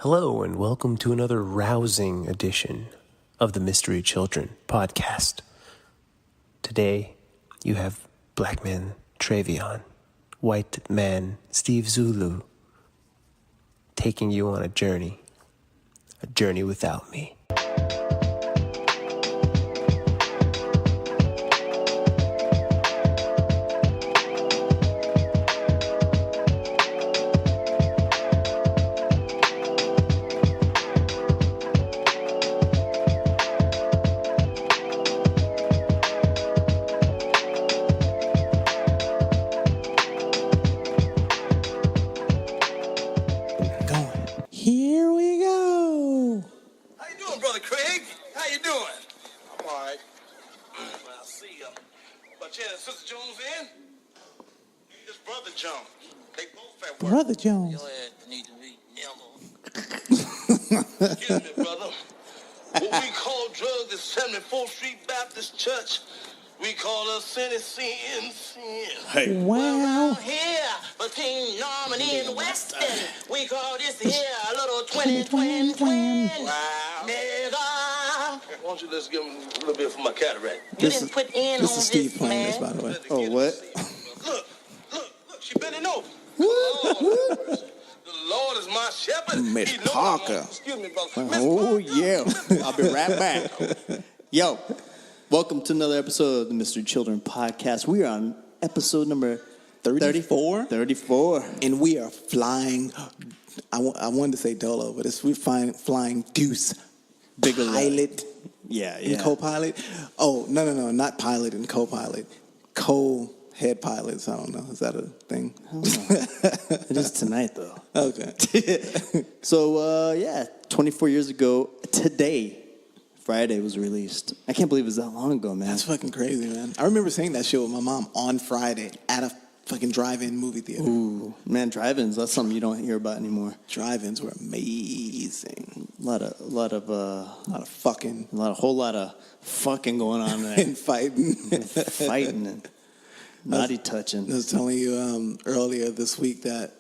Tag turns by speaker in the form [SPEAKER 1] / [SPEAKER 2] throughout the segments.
[SPEAKER 1] Hello, and welcome to another rousing edition of the Mystery Children podcast. Today, you have Black Man Travion, White Man Steve Zulu, taking you on a journey without me.
[SPEAKER 2] Here we go.
[SPEAKER 3] How you doing, Brother Craig? How you doing? I'm all right. Well, I see you. But yeah, Sister Jones in? It's Brother Jones. They both at work.
[SPEAKER 2] Brother Jones.
[SPEAKER 4] Your ass need to be nimble.
[SPEAKER 3] Excuse me, brother. What we call drugs is 74th Street Baptist Church. We call us sin.
[SPEAKER 2] Wow.
[SPEAKER 4] Around here, between Normandy and Weston, we call this here a little twin.
[SPEAKER 3] Wow.
[SPEAKER 4] Nigga.
[SPEAKER 3] Why don't you just give him a little bit for my cataract?
[SPEAKER 4] You didn't put in
[SPEAKER 2] This
[SPEAKER 4] on
[SPEAKER 2] is Steve
[SPEAKER 4] this,
[SPEAKER 2] playing
[SPEAKER 4] man.
[SPEAKER 2] this, by the way.
[SPEAKER 3] Oh,
[SPEAKER 2] what?
[SPEAKER 3] Look, she bending over. The Lord is my shepherd.
[SPEAKER 2] Miss
[SPEAKER 3] He know
[SPEAKER 2] Parker.
[SPEAKER 3] Excuse me, brother. Miss
[SPEAKER 2] Oh,
[SPEAKER 3] Parker.
[SPEAKER 2] yeah. I'll be right back. Yo, welcome to another episode of the Mystery Children podcast. We are on episode number 34. 34. And we are flying. I wanted to say Dolo, but we're flying Deuce.
[SPEAKER 5] Bigger
[SPEAKER 2] Pilot.
[SPEAKER 5] Yeah.
[SPEAKER 2] And co-pilot. Oh, no, not pilot and co-pilot. Co-head pilots. I don't know. Is that a thing?
[SPEAKER 5] It is tonight, though.
[SPEAKER 2] Okay.
[SPEAKER 5] So, 24 years ago, today, Friday was released. I can't believe it was that long ago, man.
[SPEAKER 2] That's fucking crazy, man. I remember seeing that shit with my mom on Friday at a fucking drive-in movie theater.
[SPEAKER 5] Ooh, man, drive-ins, that's something you don't hear about anymore.
[SPEAKER 2] Drive-ins were amazing.
[SPEAKER 5] A lot of
[SPEAKER 2] Fucking
[SPEAKER 5] whole lot of fucking going on there.
[SPEAKER 2] and fighting.
[SPEAKER 5] Fighting and naughty touching.
[SPEAKER 2] I was telling you earlier this week that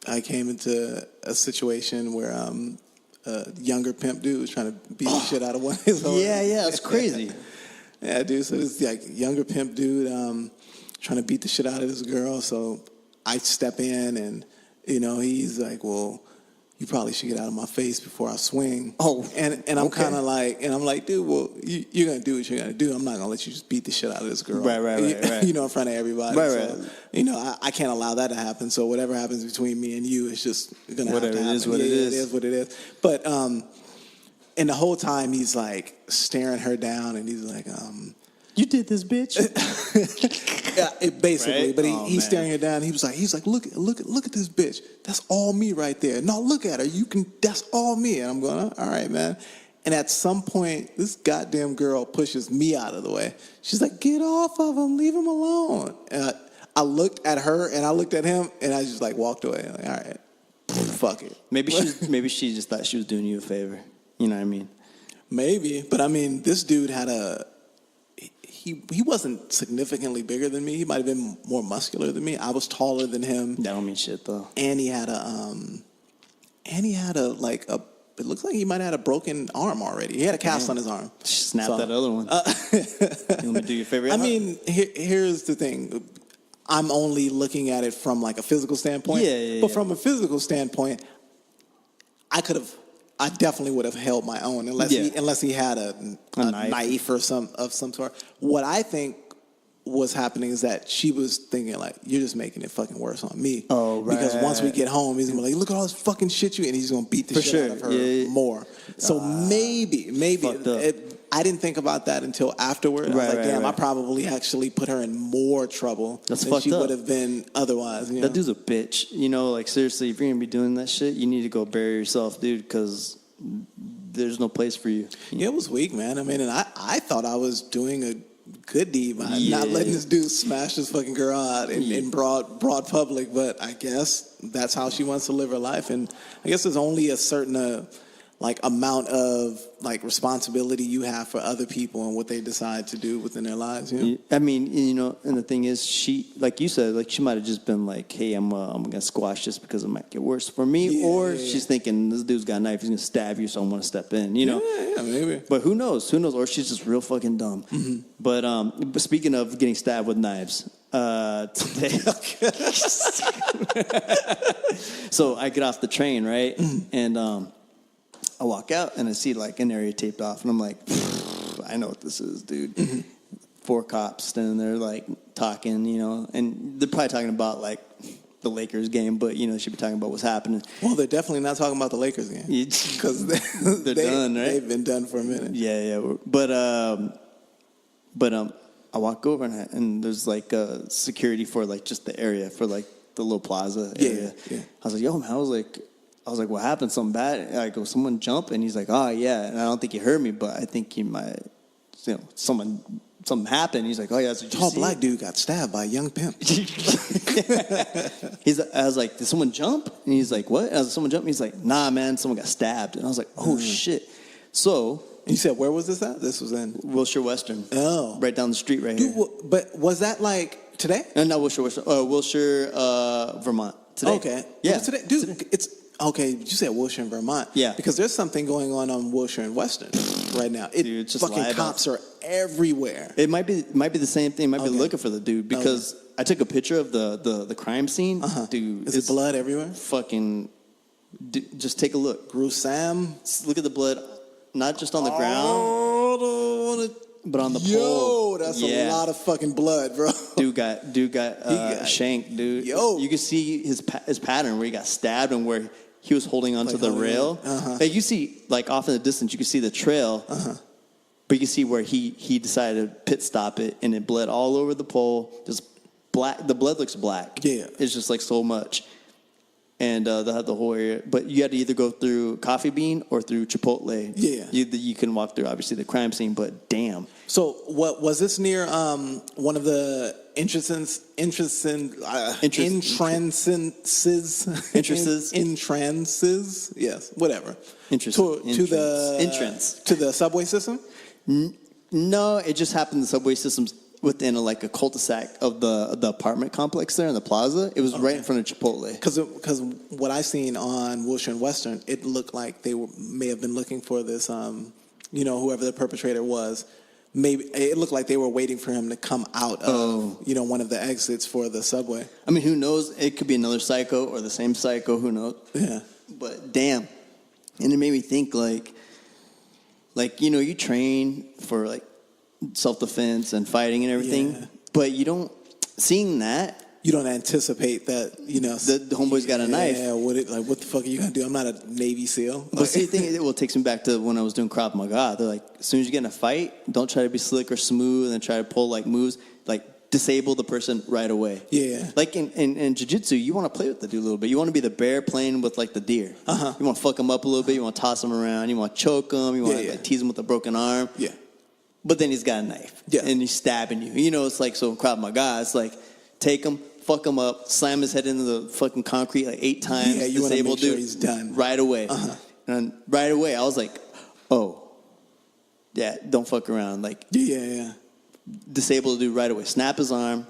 [SPEAKER 2] I came into a situation where a younger pimp dude was trying to beat the shit out of one of his hoes.
[SPEAKER 5] Yeah, it's crazy.
[SPEAKER 2] Yeah, dude. So this like younger pimp dude trying to beat the shit out of this girl. So I step in and he's like, "Well, you probably should get out of my face before I swing."
[SPEAKER 5] Oh,
[SPEAKER 2] and I'm
[SPEAKER 5] okay.
[SPEAKER 2] kind of like, and I'm like, dude, well, you're gonna do what you're gonna do. I'm not gonna let you just beat the shit out of this girl,
[SPEAKER 5] Right.
[SPEAKER 2] in front of everybody.
[SPEAKER 5] Right.
[SPEAKER 2] So, I can't allow that to happen. So whatever happens between me and you, it's just gonna have to happen.
[SPEAKER 5] Whatever it is, what it is.
[SPEAKER 2] It is what it is. But and the whole time he's like staring her down, and he's like,
[SPEAKER 5] You did this, bitch.
[SPEAKER 2] yeah, basically.
[SPEAKER 5] Right?
[SPEAKER 2] But
[SPEAKER 5] Oh,
[SPEAKER 2] he's
[SPEAKER 5] man.
[SPEAKER 2] staring her down. He's like, look at this bitch. That's all me right there. No, look at her. That's all me. And I'm going, all right, man. And at some point, this goddamn girl pushes me out of the way. She's like, get off of him. Leave him alone. And I looked at her and I looked at him and I just like walked away. Like, all right, fuck it.
[SPEAKER 5] Maybe she just thought she was doing you a favor. You know what I mean?
[SPEAKER 2] Maybe. But I mean, this dude had he wasn't significantly bigger than me. He might have been more muscular than me. I was taller than him.
[SPEAKER 5] That don't mean shit, though.
[SPEAKER 2] And he had it looks like he might have had a broken arm already. He had a cast on his arm.
[SPEAKER 5] Snap that other one. You want me to do your favorite?
[SPEAKER 2] I mean, here's the thing. I'm only looking at it from like a physical standpoint.
[SPEAKER 5] Yeah.
[SPEAKER 2] But from a physical standpoint, I definitely would have held my own unless he had a knife or some sort. What I think was happening is that she was thinking like, you're just making it fucking worse on me.
[SPEAKER 5] Oh, right.
[SPEAKER 2] Because once we get home, he's gonna be like, look at all this fucking shit and he's gonna beat the shit out of her more. So maybe I didn't think about that until afterward. I was like, damn, I probably actually put her in more trouble than she would have been otherwise.
[SPEAKER 5] That dude's a bitch. Like seriously, if you're gonna be doing that shit, you need to go bury yourself, dude, because there's no place for you.
[SPEAKER 2] Yeah, it was weak, man. I mean, and I thought I was doing a good deed by not letting this dude smash this fucking girl out in broad public, but I guess that's how she wants to live her life. And I guess there's only a certain like amount of like responsibility you have for other people and what they decide to do within their lives. You know?
[SPEAKER 5] I mean, you know, and the thing is, she, like you said, like she might have just been like, "Hey, I'm gonna squash this because it might get worse for me," or she's thinking, "This dude's got a knife, he's gonna stab you, so I'm gonna step in." You know?
[SPEAKER 2] Yeah, maybe.
[SPEAKER 5] But who knows? Who knows? Or she's just real fucking dumb. Mm-hmm. But speaking of getting stabbed with knives, today. So I get off the train, right, and I walk out and I see like an area taped off, and I'm like, I know what this is, dude. Mm-hmm. 4 cops standing there like talking, you know, and they're probably talking about like the Lakers game, but you know, they should be talking about what's happening.
[SPEAKER 2] Well, they're definitely not talking about the Lakers game because
[SPEAKER 5] they're done, right?
[SPEAKER 2] They've been done for a minute.
[SPEAKER 5] Yeah. But I walk over and there's like security for like just the area, for like the little plaza area. Yeah. I was like, yo, man, I was like, what happened? Something bad? I go, someone jump? And he's like, oh, yeah. And I don't think he heard me, but I think he might, you know, something happened. He's like, oh, yeah. So
[SPEAKER 2] tall black dude got stabbed by a young pimp.
[SPEAKER 5] I was like, did someone jump? And he's like, what? And I was like, someone jump? And he's like, nah, man, someone got stabbed. And I was like, oh, shit. So.
[SPEAKER 2] You said, where was this at? This was in?
[SPEAKER 5] Wilshire Western.
[SPEAKER 2] Oh.
[SPEAKER 5] Right down the street right here.
[SPEAKER 2] But was that like today?
[SPEAKER 5] No, not Wilshire Western. Wilshire, Vermont. Today.
[SPEAKER 2] Okay.
[SPEAKER 5] Yeah.
[SPEAKER 2] Today? Dude, today. It's... Okay, you said Wilshire in Vermont.
[SPEAKER 5] Yeah.
[SPEAKER 2] Because there's something going on Wilshire and Western right now.
[SPEAKER 5] Dude, it's just
[SPEAKER 2] fucking cops are everywhere.
[SPEAKER 5] It might be the same thing. Might be looking for the dude because I took a picture of the crime scene. Dude,
[SPEAKER 2] is it blood everywhere?
[SPEAKER 5] Fucking, just take a look.
[SPEAKER 2] Gruesome.
[SPEAKER 5] Look at the blood, not just on the ground, but on the pole.
[SPEAKER 2] Yo, that's a lot of fucking blood, bro.
[SPEAKER 5] Dude got shanked, dude.
[SPEAKER 2] Yo,
[SPEAKER 5] you can see his pattern where he got stabbed and where he was holding onto the rail. Like you see, like off in the distance, you can see the trail, but you can see where he decided to pit stop it, and it bled all over the pole. Just black. The blood looks black.
[SPEAKER 2] Yeah,
[SPEAKER 5] it's just like so much. And they had the whole area, but you had to either go through Coffee Bean or through Chipotle.
[SPEAKER 2] Yeah,
[SPEAKER 5] you can walk through obviously the crime scene, but damn.
[SPEAKER 2] So what was this near? One of the entrances. Yes, whatever. To the subway system.
[SPEAKER 5] No, it just happened. The subway system's within a cul-de-sac of the apartment complex there in the plaza. It was right in front of Chipotle.
[SPEAKER 2] Because what I seen on Wilshire and Western, it looked like they may have been looking for this, whoever the perpetrator was. Maybe it looked like they were waiting for him to come out of, one of the exits for the subway.
[SPEAKER 5] I mean, who knows? It could be another psycho or the same psycho. Who knows?
[SPEAKER 2] Yeah.
[SPEAKER 5] But damn. And it made me think you train for self-defense and fighting and everything, but you don't
[SPEAKER 2] anticipate that
[SPEAKER 5] the homeboy's got a knife.
[SPEAKER 2] Yeah, what the fuck are you gonna do? I'm not a Navy SEAL.
[SPEAKER 5] But see, the thing it takes me back to when I was doing Krav Maga. They're like, as soon as you get in a fight, don't try to be slick or smooth and try to pull moves. Disable the person right away.
[SPEAKER 2] Yeah.
[SPEAKER 5] In jiu-jitsu, you want to play with the dude a little bit. You want to be the bear playing with the deer. You want to fuck him up a little bit. You want to toss him around. You want to choke him. You want to tease him with a broken arm.
[SPEAKER 2] Yeah.
[SPEAKER 5] But then he's got a knife.
[SPEAKER 2] Yeah.
[SPEAKER 5] And he's stabbing you. So in Krav Maga, it's take him, fuck him up, slam his head into the fucking concrete 8 times.
[SPEAKER 2] Yeah, you want to make sure
[SPEAKER 5] dude
[SPEAKER 2] he's done.
[SPEAKER 5] right away. And right away, I was like, oh, yeah, don't fuck around.
[SPEAKER 2] Yeah.
[SPEAKER 5] Disable the dude right away. Snap his arm,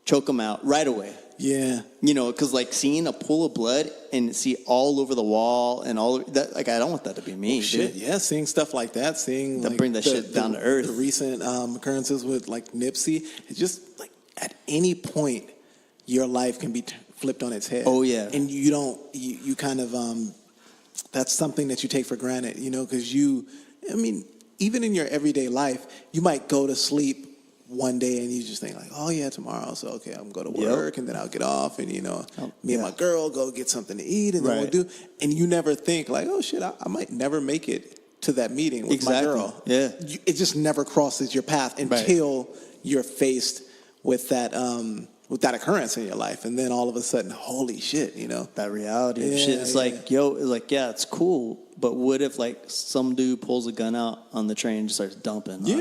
[SPEAKER 5] choke him out right away.
[SPEAKER 2] Yeah.
[SPEAKER 5] Because seeing a pool of blood and see all over the wall and all of that, I don't want that to be me.
[SPEAKER 2] Shit,
[SPEAKER 5] dude.
[SPEAKER 2] yeah, seeing stuff like that,
[SPEAKER 5] bring that shit down to earth.
[SPEAKER 2] The recent occurrences with Nipsey, it's just at any point your life can be flipped on its head.
[SPEAKER 5] Oh yeah,
[SPEAKER 2] and you kind of that's something that you take for granted, because even in your everyday life, you might go to sleep one day and you just think oh yeah, tomorrow, so okay, I'm going to go to work and then I'll get off and me and my girl go get something to eat and then we'll do, and you never think oh shit, I might never make it to that meeting with my girl.
[SPEAKER 5] Yeah,
[SPEAKER 2] it just never crosses your path until you're faced with that occurrence in your life, and then all of a sudden, holy shit,
[SPEAKER 5] that reality of shit. It's it's cool, but what if some dude pulls a gun out on the train and just starts dumping?
[SPEAKER 2] Yeah,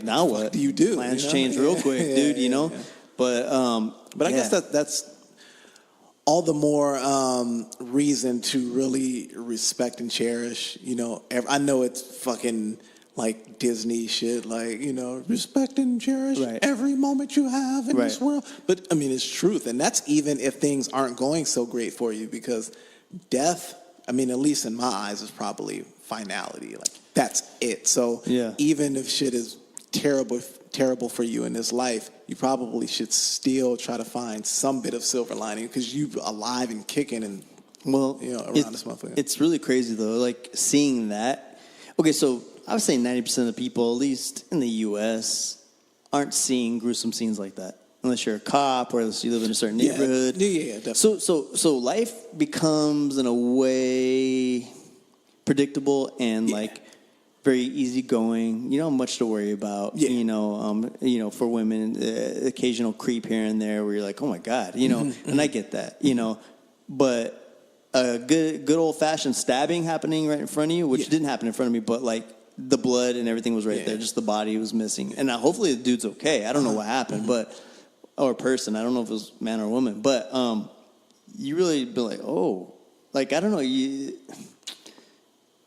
[SPEAKER 5] now what
[SPEAKER 2] do you do?
[SPEAKER 5] Plans change real quick, dude.
[SPEAKER 2] Yeah.
[SPEAKER 5] But
[SPEAKER 2] I guess that's all the more reason to really respect and cherish. I know it's fucking like Disney shit, like, respect and cherish every moment you have in this world. But I mean, it's truth. And that's even if things aren't going so great for you, because death, I mean, at least in my eyes, is probably finality. Like, that's it. So even if shit is terrible for you in this life, you probably should still try to find some bit of silver lining, because you alive and kicking and around this motherfucker.
[SPEAKER 5] It's really crazy though, like seeing that. Okay, so I would say 90% of the people, at least in the U.S., aren't seeing gruesome scenes like that, unless you're a cop or unless you live in a certain neighborhood.
[SPEAKER 2] Yeah, definitely.
[SPEAKER 5] So life becomes in a way predictable and like very easygoing. You don't have much to worry about. For women, occasional creep here and there where you're like, oh my God, and I get that, but a good old fashioned stabbing happening right in front of you, which didn't happen in front of me, but like the blood and everything was right there, just the body was missing, and now hopefully the dude's okay. I don't know what happened, or person, I don't know if it was man or woman, but you really be like, oh, like I don't know,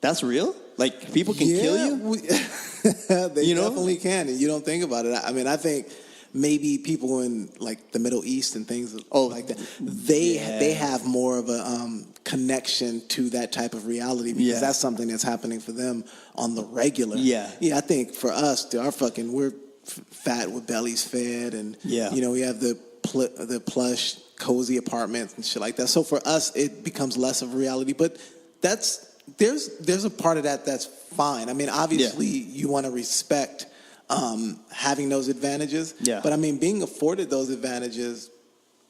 [SPEAKER 5] that's real. Like, people can kill you?
[SPEAKER 2] They definitely can, and you don't think about it. I mean, I think maybe people in, like, the Middle East and things like that, they have more of a connection to that type of reality, because that's something that's happening for them on the regular. Yeah, I think for us, we're fat with bellies fed, and, we have the plush, cozy apartments and shit like that. So for us, it becomes less of a reality, but there's a part of that that's fine. I mean, obviously, you want to respect having those advantages. Yeah. But I mean, being afforded those advantages,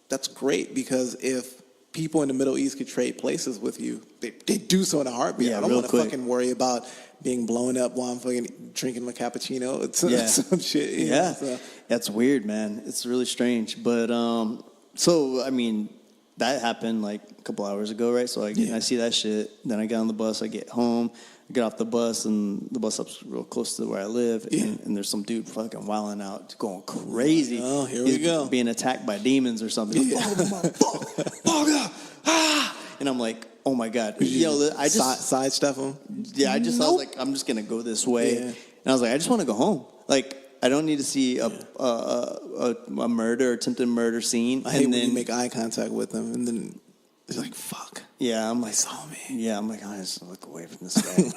[SPEAKER 2] that's great, because if people in the Middle East could trade places with you, they do so in a heartbeat. I don't want to fucking worry about being blown up while I'm fucking drinking my cappuccino. It's some shit. So.
[SPEAKER 5] That's weird, man. It's really strange. But so I mean, that happened like a couple hours ago, right? So I see that shit. Then I get on the bus. I get home. I get off the bus, and the bus stop's real close to where I live. And there's some dude fucking wilding out, going crazy.
[SPEAKER 2] Oh, here we go.
[SPEAKER 5] Being attacked by demons or something. And I'm like, oh my God. I just
[SPEAKER 2] sidestep him.
[SPEAKER 5] Yeah, I was like, I'm just gonna go this way. And I was like, I just want to go home. Like, I don't need to see a murder, attempted murder scene.
[SPEAKER 2] I hate when you make eye contact with them, and then it's like, fuck.
[SPEAKER 5] Yeah, I'm like,
[SPEAKER 2] saw me.
[SPEAKER 5] Yeah, I'm like, I just look away from this guy.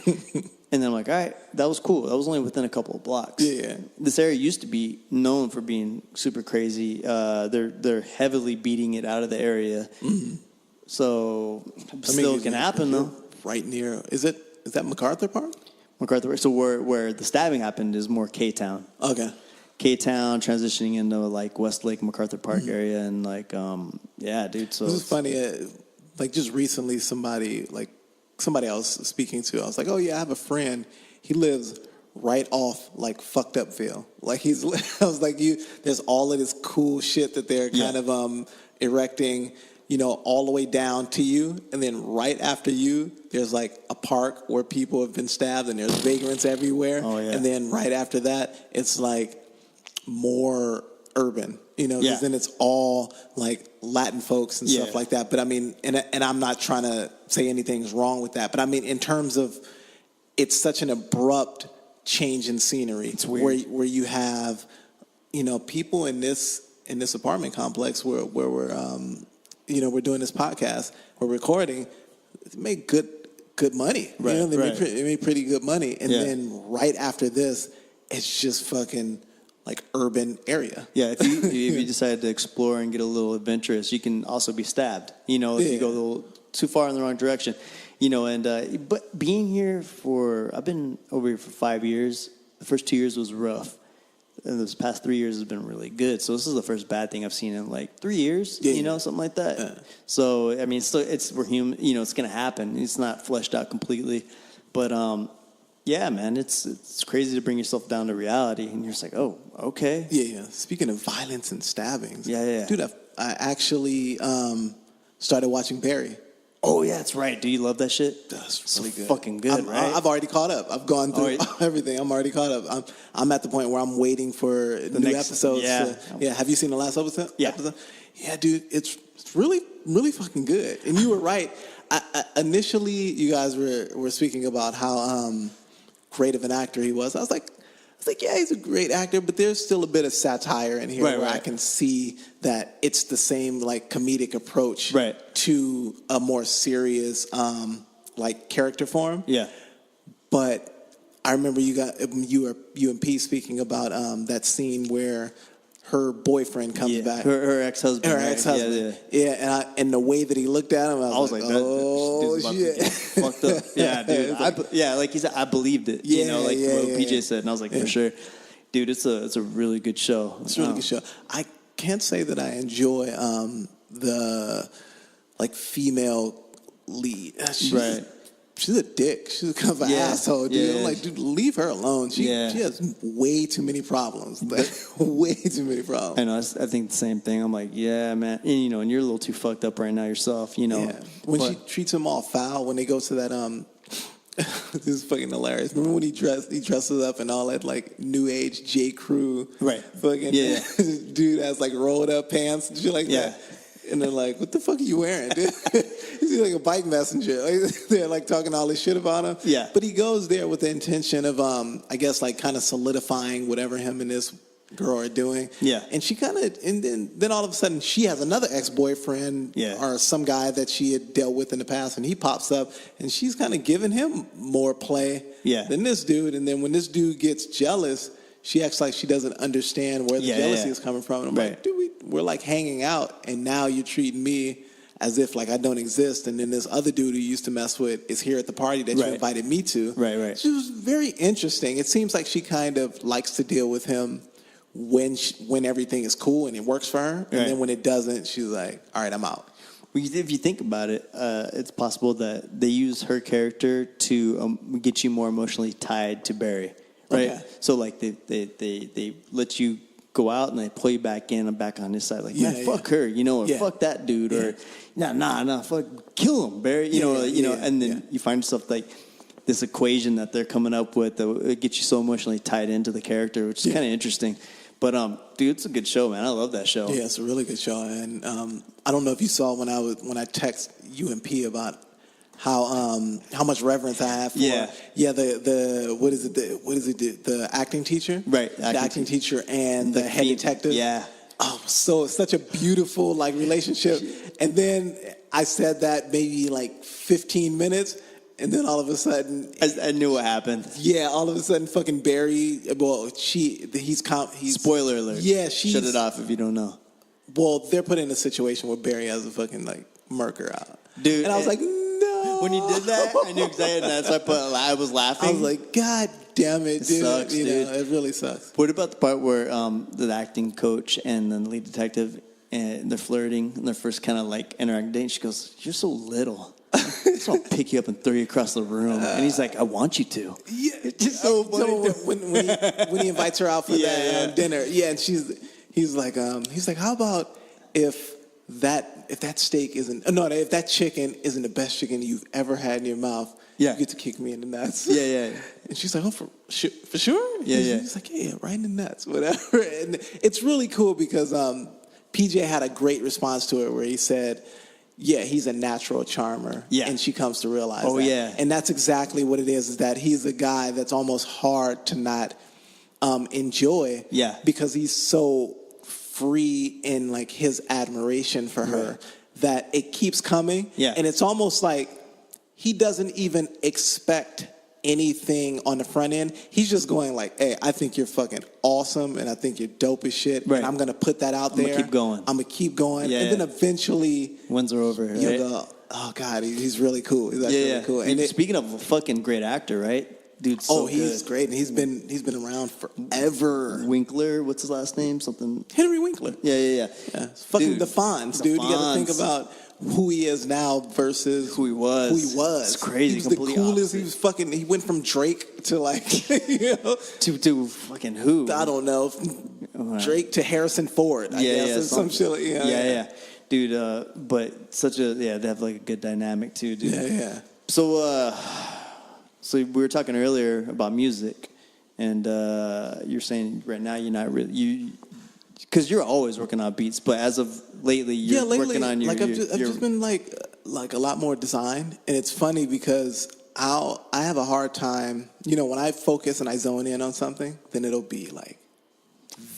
[SPEAKER 5] And then I'm like, all right, that was cool. That was only within a couple of blocks.
[SPEAKER 2] Yeah.
[SPEAKER 5] This area used to be known for being super crazy. They're heavily beating it out of the area. Mm-hmm. So still can happen though.
[SPEAKER 2] Right near, is that MacArthur Park?
[SPEAKER 5] MacArthur. So where the stabbing happened is more K-Town.
[SPEAKER 2] Okay.
[SPEAKER 5] K-Town transitioning into like Westlake, MacArthur Park area, and like dude. So
[SPEAKER 2] this is funny. Like just recently, somebody I was speaking to, I was like, oh yeah, I have a friend. He lives right off like fucked upville. Like I was like, there's all of this cool shit that they're kind of erecting, all the way down to you, and then right after you, there's like a park where people have been stabbed, and there's vagrants everywhere. Oh yeah. And then right after that, it's like more urban, because then it's all like Latin folks and stuff like that. But I mean, and I'm not trying to say anything's wrong with that, but I mean, in terms of, it's such an abrupt change in scenery. It's weird. Where you have, people in this apartment complex where we're doing this podcast, we're recording, make good money.
[SPEAKER 5] Right,
[SPEAKER 2] they make pretty good money. And then right after this, it's just fucking like urban area.
[SPEAKER 5] Yeah, if you decide to explore and get a little adventurous, you can also be stabbed. If you go a little too far in the wrong direction. But being here I've been over here for 5 years. The first 2 years was rough. And this past 3 years has been really good. So this is the first bad thing I've seen in like 3 years, something like that. Yeah. So, I mean, we're human, it's going to happen. It's not fleshed out completely. But, yeah, man, it's crazy to bring yourself down to reality. And you're just like, oh, okay.
[SPEAKER 2] Yeah. Speaking of violence and stabbings.
[SPEAKER 5] Yeah.
[SPEAKER 2] Dude, I actually started watching Barry.
[SPEAKER 5] Oh, yeah, that's right. Do you love that shit?
[SPEAKER 2] That's really good.
[SPEAKER 5] Fucking good, right?
[SPEAKER 2] I've already caught up. I've gone through everything. I'm already caught up. I'm at the point where I'm waiting for the new episodes.
[SPEAKER 5] Yeah.
[SPEAKER 2] Have you seen the last episode?
[SPEAKER 5] Yeah.
[SPEAKER 2] Yeah, dude, it's It's really, really fucking good. And you were right. Initially, you guys were speaking about how great of an actor he was. I was like, yeah, he's a great actor, but there's still a bit of satire in here where I can see that it's the same like comedic approach to a more serious like character form.
[SPEAKER 5] Yeah.
[SPEAKER 2] But I remember you and P speaking about that scene where her boyfriend comes back.
[SPEAKER 5] Her ex-husband.
[SPEAKER 2] Her ex-husband. Yeah, and the way that he looked at him, I was like, oh, shit.
[SPEAKER 5] Fucked up. Yeah, dude. Like he said, I believed it.
[SPEAKER 2] Yeah,
[SPEAKER 5] you know, like what PJ said. And I was like, for sure. Dude, it's a really good show.
[SPEAKER 2] It's a really good show. I can't say that I enjoy the, like, female lead. She's a dick. She's kind of an asshole, dude. I'm like, dude, leave her alone. She has way too many problems. Like, way too many problems.
[SPEAKER 5] I know. I think the same thing. I'm like, yeah, man. And, you know, and you're a little too fucked up right now yourself, you know.
[SPEAKER 2] Yeah. When she treats him all foul, when they go to that, this is fucking hilarious. Remember when he dresses up in all that, like, new age J. Crew?
[SPEAKER 5] Right.
[SPEAKER 2] Fucking dude has, like, rolled up pants and shit like that. And they're like, what the fuck are you wearing, dude? He's like a bike messenger. Like, they're like talking all this shit about him.
[SPEAKER 5] Yeah.
[SPEAKER 2] But he goes there with the intention of, I guess, like kind of solidifying whatever him and this girl are doing.
[SPEAKER 5] Yeah.
[SPEAKER 2] And she kind of, and then all of a sudden she has another ex-boyfriend or some guy that she had dealt with in the past, and he pops up and she's kind of giving him more play than this dude. And then when this dude gets jealous, she acts like she doesn't understand where the jealousy is coming from. And I'm like, dude, we're like hanging out, and now you're treating me as if like I don't exist. And then this other dude who you used to mess with is here at the party that you invited me to.
[SPEAKER 5] Right.
[SPEAKER 2] She was very interesting. It seems like she kind of likes to deal with him when everything is cool and it works for her. And then when it doesn't, she's like, all right, I'm out.
[SPEAKER 5] Well, if you think about it, it's possible that they use her character to get you more emotionally tied to Barry. Right, so like they let you go out and they pull you back in and back on this side. Like, man, fuck her, you know, or fuck that dude, or nah, fuck, kill him, Barry, you know, and then you find yourself like this equation that they're coming up with that gets you so emotionally tied into the character, which is kind of interesting. But dude, it's a good show, man. I love that show.
[SPEAKER 2] Yeah, it's a really good show, and I don't know if you saw when I text you and P about how much reverence I have for the what is it the acting teacher,
[SPEAKER 5] the
[SPEAKER 2] acting teacher and the head detective. So it's such a beautiful like relationship. And then I said that maybe like 15 minutes, and then all of a sudden
[SPEAKER 5] I knew what happened.
[SPEAKER 2] All of a sudden fucking Barry, he's
[SPEAKER 5] spoiler alert.
[SPEAKER 2] Shut
[SPEAKER 5] it off if you don't know.
[SPEAKER 2] Well, they're put in a situation where Barry has a fucking like murker out,
[SPEAKER 5] dude,
[SPEAKER 2] and I was like,
[SPEAKER 5] when you did that, I knew exactly that. So I was laughing.
[SPEAKER 2] I was like, God damn it, dude.
[SPEAKER 5] It sucks,
[SPEAKER 2] dude.
[SPEAKER 5] Know,
[SPEAKER 2] it really sucks.
[SPEAKER 5] What about the part where the acting coach and then the lead detective, and they're flirting, and they're first kind of like interacting? She goes, you're so little. So I'll pick you up and throw you across the room. And he's like, I want you to. Yeah,
[SPEAKER 2] it's just so funny. When he invites her out for that dinner, and he's like, how about if that steak if that chicken isn't the best chicken you've ever had in your mouth, you get to kick me in the nuts. And she's like, oh, for sure? He's like, yeah, right in the nuts, whatever. And it's really cool because PJ had a great response to it where he said, he's a natural charmer. And she comes to realize that. And that's exactly what it is that he's a guy that's almost hard to not enjoy because he's so free in like his admiration for her that it keeps coming. And it's almost like he doesn't even expect anything on the front end. He's just going like, hey, I think you're fucking awesome and I think you're dope as shit. And I'm going to put that out there.
[SPEAKER 5] I'm going to
[SPEAKER 2] keep going. And then eventually
[SPEAKER 5] wins her over.
[SPEAKER 2] You'll go, oh God, he's really cool. He's actually really cool.
[SPEAKER 5] And speaking of a fucking great actor, right? Dude's so
[SPEAKER 2] he's great, and he's been around forever.
[SPEAKER 5] Winkler, what's his last name? Something
[SPEAKER 2] Henry Winkler.
[SPEAKER 5] Yeah.
[SPEAKER 2] It's fucking the Fonz, dude. You got to think about who he is now versus
[SPEAKER 5] who he was.
[SPEAKER 2] It's
[SPEAKER 5] crazy.
[SPEAKER 2] He was the coolest. Opposite. He went from Drake to like
[SPEAKER 5] to fucking who?
[SPEAKER 2] I don't know. Drake to Harrison Ford. I guess or some shit.
[SPEAKER 5] Yeah. Dude, but they have like a good dynamic too, dude.
[SPEAKER 2] Yeah.
[SPEAKER 5] So we were talking earlier about music, and you're saying right now you're not really because you're always working on beats, but as of lately you're working on your...
[SPEAKER 2] I've just been like a lot more design. And it's funny because I have a hard time, when I focus and I zone in on something, then it'll be like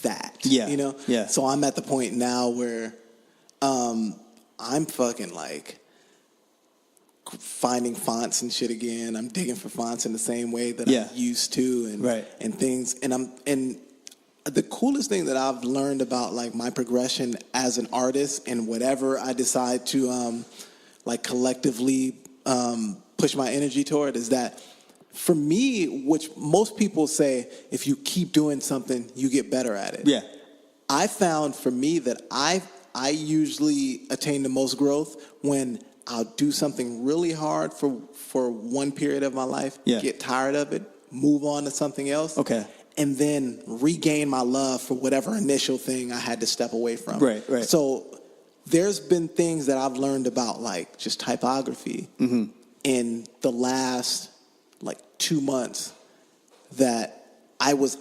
[SPEAKER 2] that.
[SPEAKER 5] Yeah. Yeah.
[SPEAKER 2] So I'm at the point now where I'm fucking like finding fonts and shit again. I'm digging for fonts in the same way that I used to and things. And the coolest thing that I've learned about like my progression as an artist and whatever I decide to like collectively push my energy toward is that for me, which most people say, if you keep doing something, you get better at it.
[SPEAKER 5] Yeah.
[SPEAKER 2] I found for me that I usually attain the most growth when I'll do something really hard for one period of my life, get tired of it, move on to something else.
[SPEAKER 5] Okay.
[SPEAKER 2] And then regain my love for whatever initial thing I had to step away from.
[SPEAKER 5] Right.
[SPEAKER 2] So there's been things that I've learned about like just typography in the last like 2 months that I was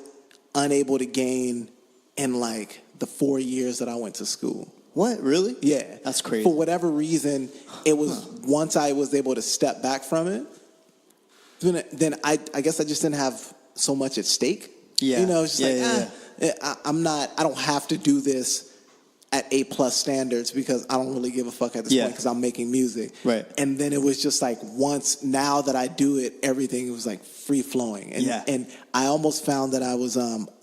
[SPEAKER 2] unable to gain in like the 4 years that I went to school.
[SPEAKER 5] What? Really?
[SPEAKER 2] Yeah.
[SPEAKER 5] That's crazy.
[SPEAKER 2] For whatever reason, it was once I was able to step back from it, then I guess I just didn't have so much at stake.
[SPEAKER 5] Yeah.
[SPEAKER 2] It's just I don't have to do this at A+ standards because I don't really give a fuck at this point because I'm making music.
[SPEAKER 5] Right.
[SPEAKER 2] And then it was just like now that I do it, everything was like free flowing. And I almost found that I was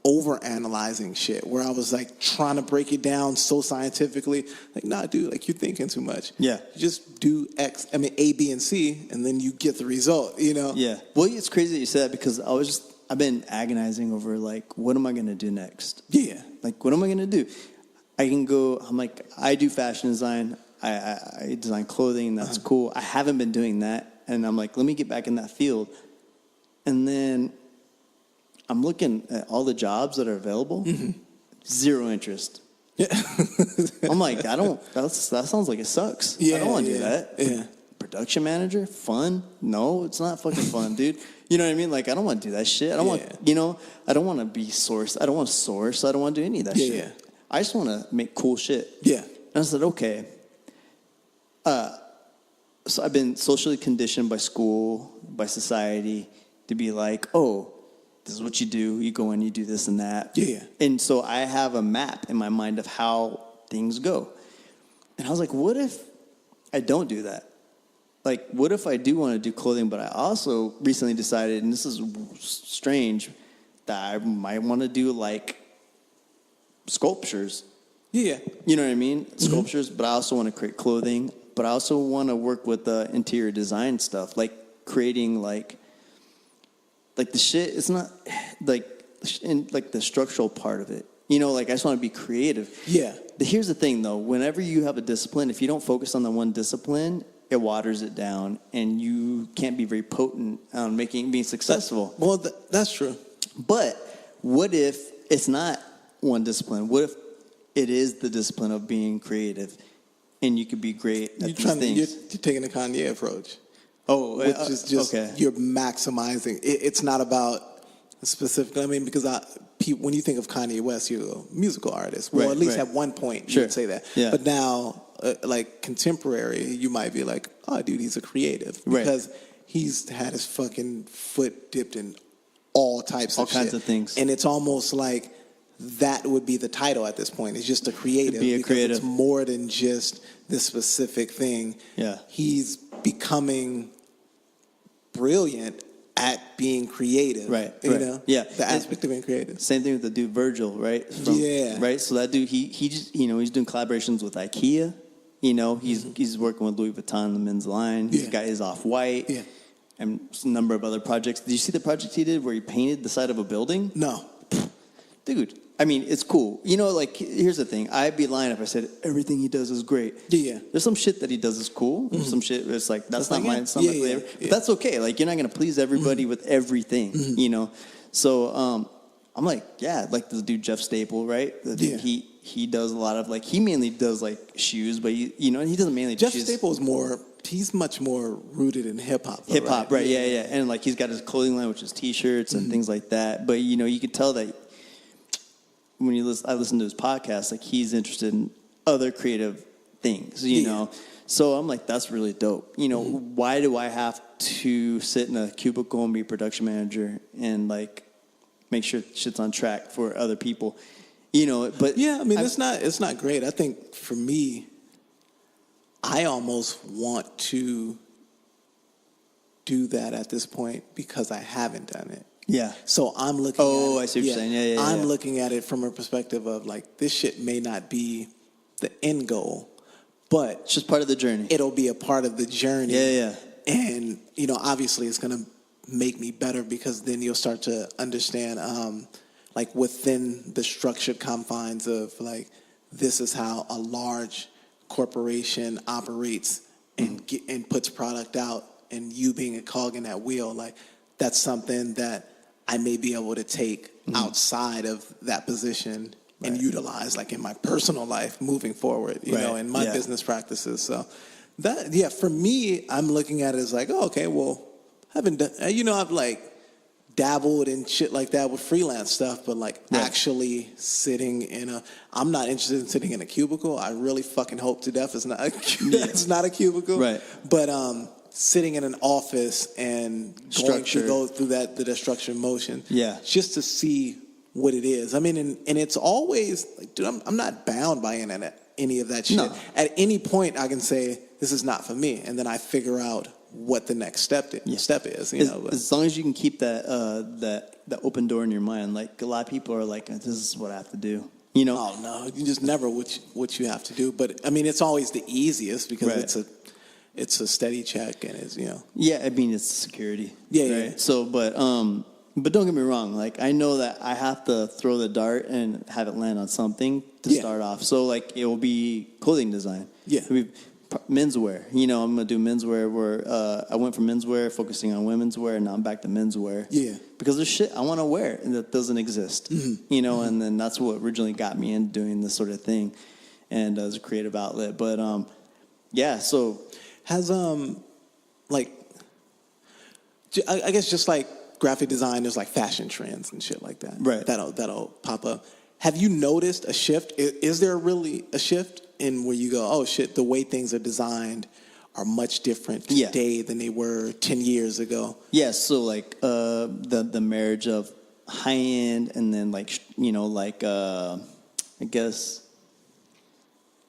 [SPEAKER 2] over analyzing shit where I was like trying to break it down so scientifically. Like, nah, dude, like you're thinking too much.
[SPEAKER 5] Yeah.
[SPEAKER 2] You just do A, B, and C, and then you get the result,
[SPEAKER 5] Yeah. Well, it's crazy that you said that because I've been agonizing over like, what am I going to do next?
[SPEAKER 2] Yeah.
[SPEAKER 5] Like, what am I going to do? I'm like, I do fashion design. I design clothing. That's cool. I haven't been doing that. And I'm like, let me get back in that field. And then I'm looking at all the jobs that are available. Zero interest.
[SPEAKER 2] Yeah.
[SPEAKER 5] I'm like, that sounds like it sucks.
[SPEAKER 2] Yeah,
[SPEAKER 5] I don't want to do that.
[SPEAKER 2] Yeah.
[SPEAKER 5] Production manager? Fun? No, it's not fucking fun, dude. You know what I mean? Like, I don't want to do that shit. I don't want, I don't want to be sourced. I don't want to source. I don't want to do any of that shit.
[SPEAKER 2] Yeah.
[SPEAKER 5] I just want to make cool shit.
[SPEAKER 2] Yeah.
[SPEAKER 5] And I said, okay. So I've been socially conditioned by school, by society, to be like, oh, this is what you do. You go in, you do this and that.
[SPEAKER 2] Yeah.
[SPEAKER 5] And so I have a map in my mind of how things go. And I was like, what if I don't do that? Like, what if I do want to do clothing, but I also recently decided, and this is strange, that I might want to do like sculptures.
[SPEAKER 2] Yeah.
[SPEAKER 5] You know what I mean? Sculptures, but I also want to create clothing, but I also want to work with the interior design stuff, like creating like the shit. It's not like the structural part of it. Like I just want to be creative. Yeah. Here's the thing though, whenever you have a discipline, if you don't focus on the one discipline, it waters it down and you can't be very potent on being successful.
[SPEAKER 2] That's true.
[SPEAKER 5] But what if it's not one discipline? What if it is the discipline of being creative and you could be great at these things?
[SPEAKER 2] You're taking the Kanye approach.
[SPEAKER 5] Oh,
[SPEAKER 2] which is just
[SPEAKER 5] okay.
[SPEAKER 2] You're maximizing. It's not about specific. I mean, because when you think of Kanye West, you're a musical artist. Well, at least at one point you would say that. Yeah. But now, like contemporary, you might be like, oh, dude, he's a creative because he's had his fucking foot dipped in all types of
[SPEAKER 5] kinds of things,
[SPEAKER 2] and it's almost like that would be the title at this point. It's just a creative.
[SPEAKER 5] Be a creative.
[SPEAKER 2] It's more than just this specific thing.
[SPEAKER 5] Yeah.
[SPEAKER 2] He's becoming brilliant at being creative.
[SPEAKER 5] Right.
[SPEAKER 2] The
[SPEAKER 5] Yeah.
[SPEAKER 2] aspect of being creative.
[SPEAKER 5] Same thing with the dude Virgil, right? Right. So that dude, he just, he's doing collaborations with IKEA. He's working with Louis Vuitton, the men's line. He's got his Off-White. Yeah. And a number of other projects. Did you see the project he did where he painted the side of a building?
[SPEAKER 2] No.
[SPEAKER 5] Dude, I mean, it's cool. Like, here's the thing. I'd be lying if I said everything he does is great.
[SPEAKER 2] Yeah.
[SPEAKER 5] There's some shit that he does is cool. There's some shit where it's like, that's not my flavor. But that's okay. Like, you're not going to please everybody with everything, So, I'm like, like this dude Jeff Staple, right? He does a lot of, like, he mainly does, like, shoes, but, he doesn't mainly do
[SPEAKER 2] Jeff
[SPEAKER 5] shoes.
[SPEAKER 2] Staple is he's much more rooted in hip-hop.
[SPEAKER 5] Hip-hop, right, yeah. And, like, he's got his clothing line, which is T-shirts and things like that. But, you could tell that when I listen to his podcast, like, he's interested in other creative things, you know. So I'm like, that's really dope. You know, why do I have to sit in a cubicle and be production manager and like make sure shit's on track for other people? You know, but
[SPEAKER 2] yeah, I mean, it's not great. I think for me, I almost want to do that at this point because I haven't done it.
[SPEAKER 5] Yeah.
[SPEAKER 2] So I'm looking
[SPEAKER 5] I see what you're saying. Yeah.
[SPEAKER 2] I'm looking at it from a perspective of like, this shit may not be the end goal, but
[SPEAKER 5] it's just part of the journey.
[SPEAKER 2] It'll be a part of the journey.
[SPEAKER 5] Yeah.
[SPEAKER 2] And, you know, obviously it's going to make me better because then you'll start to understand, like within the structured confines of like, this is how a large corporation operates and puts product out, and you being a cog in that wheel, like that's something that I may be able to take outside of that position and utilize like in my personal life moving forward, you know, in my business practices. So that, for me, I'm looking at it as like, oh, okay, well, I haven't done, you know, I've like dabbled in shit like that with freelance stuff, but like actually sitting in I'm not interested in sitting in a cubicle. I really fucking hope to death it's not a cubicle.
[SPEAKER 5] Right.
[SPEAKER 2] But sitting in an office and going to go through the structured motion.
[SPEAKER 5] Yeah.
[SPEAKER 2] Just to see what it is. I mean, and it's always like, dude, I'm not bound by any of that shit.
[SPEAKER 5] No.
[SPEAKER 2] At any point I can say this is not for me, and then I figure out what the next step is. You know,
[SPEAKER 5] as long as you can keep that open door in your mind. Like a lot of people are like, this is what I have to do. You know?
[SPEAKER 2] Oh no, you just never what you have to do. But I mean, it's always the easiest because it's a steady check and it's, you know.
[SPEAKER 5] Yeah, I mean it's security.
[SPEAKER 2] Yeah.
[SPEAKER 5] Right? So, but don't get me wrong. Like I know that I have to throw the dart and have it land on something to start off. So like it will be clothing design.
[SPEAKER 2] Yeah.
[SPEAKER 5] It'll be menswear. You know, I'm gonna do menswear where I went from menswear focusing on women's wear, and now I'm back to menswear. Yeah. Because there's shit I want to wear and that doesn't exist. Mm-hmm. You know, and then that's what originally got me into doing this sort of thing, and as a creative outlet. But so
[SPEAKER 2] has like I guess just like graphic design, there's like fashion trends and shit like that.
[SPEAKER 5] Right.
[SPEAKER 2] That'll pop up. Have you noticed a shift? Is there really a shift in where you go, oh shit, the way things are designed are much different today than they were 10 years ago?
[SPEAKER 5] Yeah, so like the marriage of high end and then like, you know, like I guess,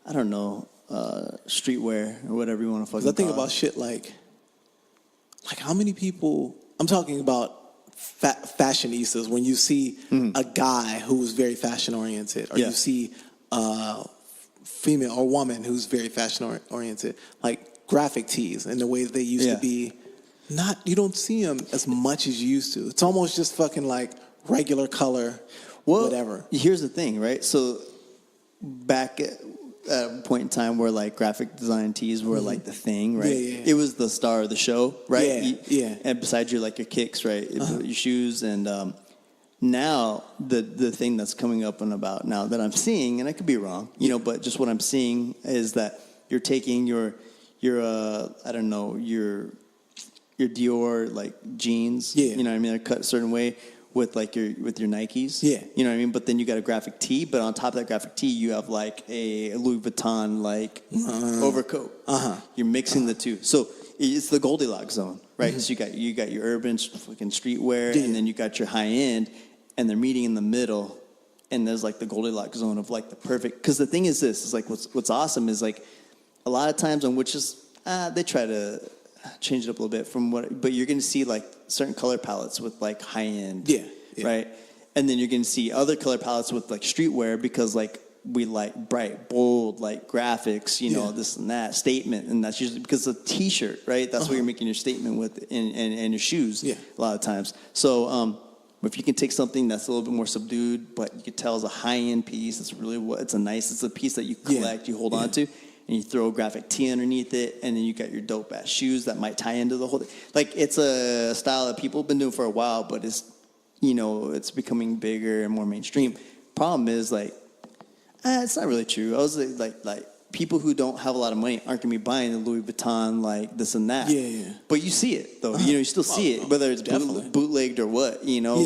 [SPEAKER 5] I don't know, streetwear or whatever you want to fucking call it.
[SPEAKER 2] I think about shit like how many people, I'm talking about fashionistas, when you see a guy who's very fashion oriented, or you see a female or woman who's very fashion oriented, like graphic tees and the way they used to be, you don't see them as much as you used to. It's almost just fucking like regular color, whatever.
[SPEAKER 5] Here's the thing, right? So back at a point in time where like graphic design tees were like the thing, right? It was the star of the show, right? And besides your kicks, right? Your shoes, and now the thing that's coming up and about now that I'm seeing, and I could be wrong, you know, but just what I'm seeing is that you're taking your I don't know, your Dior like jeans, you know what I mean? They're cut a certain way with like your Nikes, you know what I mean? But then you got a graphic tee, but on top of that graphic tee, you have like a Louis Vuitton like overcoat. You're mixing the two, so it's the Goldilocks zone, right? So you got your urban fucking streetwear, and then you got your high end, and they're meeting in the middle, and there's like the Goldilocks zone of like the perfect. Because the thing is, this is like what's awesome is like a lot of times on which is they try to change it up a little bit from but you're going to see like certain color palettes with like high end, right? And then you're going to see other color palettes with like streetwear, because like we like bright, bold, like graphics, you know, this and that statement, and that's usually because of t-shirt, right? That's what you're making your statement with, and your shoes, a lot of times. So if you can take something that's a little bit more subdued, but you can tell is a high end piece, it's really it's a piece that you collect, you hold on to. And you throw a graphic tee underneath it, and then you got your dope ass shoes that might tie into the whole thing. Like it's a style that people have been doing for a while, but it's, you know, it's becoming bigger and more mainstream. Problem is like, it's not really true. I was like people who don't have a lot of money aren't gonna be buying the Louis Vuitton like this and that. But you see it though. You know, you still see it, whether it's bootlegged or what. You know,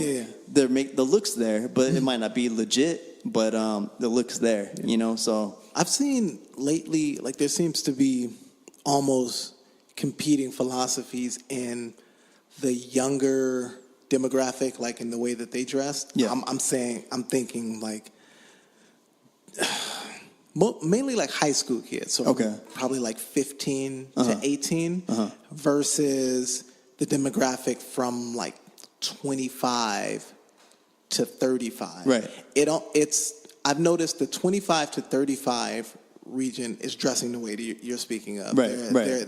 [SPEAKER 5] the looks there, but it might not be legit. but the look's there, you know. So
[SPEAKER 2] I've seen lately, like there seems to be almost competing philosophies in the younger demographic, like in the way that they dress.
[SPEAKER 5] Yeah.
[SPEAKER 2] I'm thinking like mainly like high school kids. So
[SPEAKER 5] Okay.
[SPEAKER 2] probably like 15 to 18 versus the demographic from like 25 to 35.
[SPEAKER 5] Right.
[SPEAKER 2] I've noticed the 25 to 35 region is dressing the way that you're speaking of.
[SPEAKER 5] Right,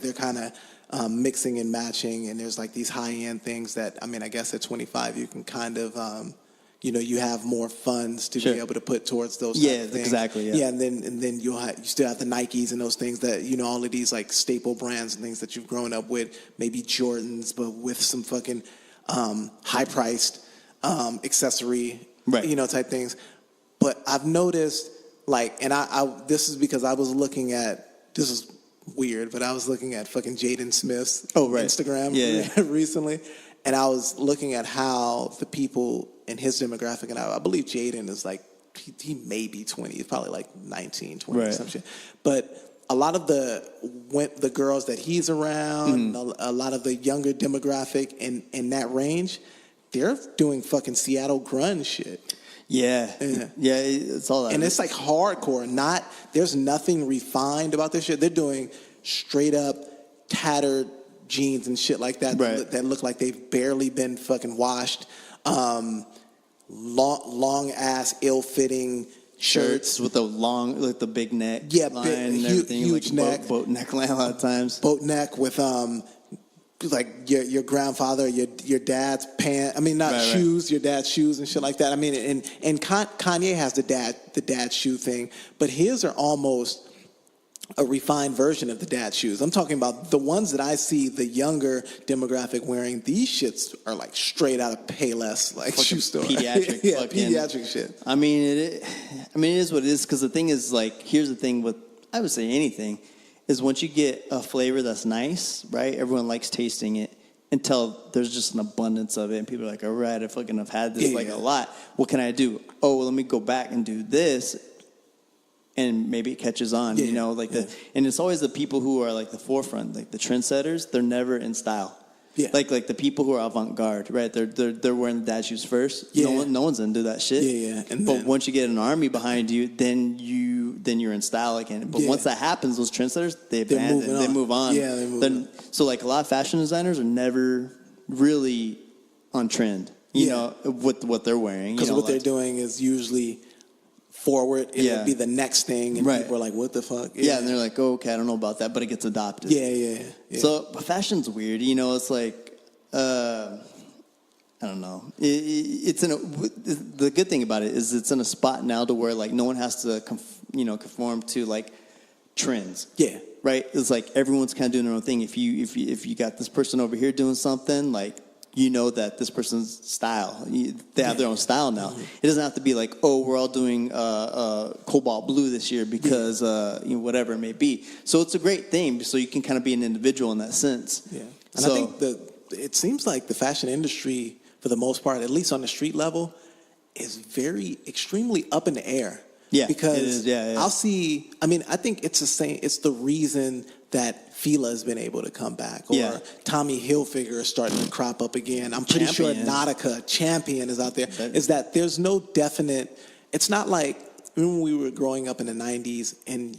[SPEAKER 2] They're kind of mixing and matching, and there's like these high-end things that, I mean, I guess at 25 you can kind of, you have more funds to
[SPEAKER 5] Sure.
[SPEAKER 2] be able to put towards those
[SPEAKER 5] Yeah,
[SPEAKER 2] type of things.
[SPEAKER 5] exactly, yeah.
[SPEAKER 2] Yeah, and then you still have the Nikes and those things that, all of these like staple brands and things that you've grown up with, maybe Jordans, but with some fucking high-priced accessory,
[SPEAKER 5] Right.
[SPEAKER 2] type things. But I've noticed, like, and I this is because I was looking at, this is weird, but I was looking at fucking Jaden Smith's Instagram recently, and I was looking at how the people in his demographic, and I believe Jaden is like, he may be 20, he's probably like 19, 20 or some shit. But a lot of the girls that he's around, a lot of the younger demographic in that range, they're doing fucking Seattle grunge shit.
[SPEAKER 5] Yeah, it's all that.
[SPEAKER 2] And it's like hardcore. There's nothing refined about this shit. They're doing straight up tattered jeans and shit like that that look like they've barely been fucking washed. Long ass ill fitting shirts
[SPEAKER 5] with the long, like the big neck, line and everything,
[SPEAKER 2] huge
[SPEAKER 5] like
[SPEAKER 2] neck,
[SPEAKER 5] boat neckline a lot of times.
[SPEAKER 2] Boat neck with like your grandfather, your dad's pants. I mean, not shoes, your dad's shoes and shit like that. I mean, and Kanye has the dad shoe thing, but his are almost a refined version of the dad shoes. I'm talking about the ones that I see the younger demographic wearing. These shits are like straight out of Payless, like shoe store,
[SPEAKER 5] pediatric,
[SPEAKER 2] pediatric shit.
[SPEAKER 5] I mean, it is what it is. Because the thing is, like, here's the thing with, I would say anything, is once you get a flavor that's nice, right? Everyone likes tasting it until there's just an abundance of it, and people are like, all right, I've had this a lot. What can I do? Oh, well, let me go back and do this. And maybe it catches on, and it's always the people who are like the forefront, like the trendsetters. They're never in style. Yeah. Like the people who are avant-garde, right? They're wearing the dad shoes first. Yeah. No one's gonna do that shit. Yeah. But once you get an army behind you, then you're in style again. But once that happens, those trendsetters, they move on. Yeah, they move on. So like a lot of fashion designers are never really on trend, you know, with what they're wearing.
[SPEAKER 2] Because what they're doing is usually forward, it'll be the next thing, and people are like, what the fuck?
[SPEAKER 5] Yeah, and they're like, oh, okay, I don't know about that, but it gets adopted.
[SPEAKER 2] Yeah.
[SPEAKER 5] So, but fashion's weird, it's like, I don't know. The good thing about it is it's in a spot now to where, like, no one has to, conform to, like, trends. Yeah. Right? It's like everyone's kind of doing their own thing. If you got this person over here doing something, like, that this person's style. They have their own style now. It doesn't have to be like, oh, we're all doing cobalt blue this year because whatever it may be. So it's a great thing. So you can kind of be an individual in that sense. Yeah.
[SPEAKER 2] And I think it seems like the fashion industry, for the most part, at least on the street level, is extremely up in the air. Yeah, because it is. I'll see. I mean, I think it's the same. It's the reason that Fila has been able to come back, or Tommy Hilfiger is starting to crop up again. I'm pretty sure Nautica Champion is out there. Is that there's no definite. It's not like when we were growing up in the '90s and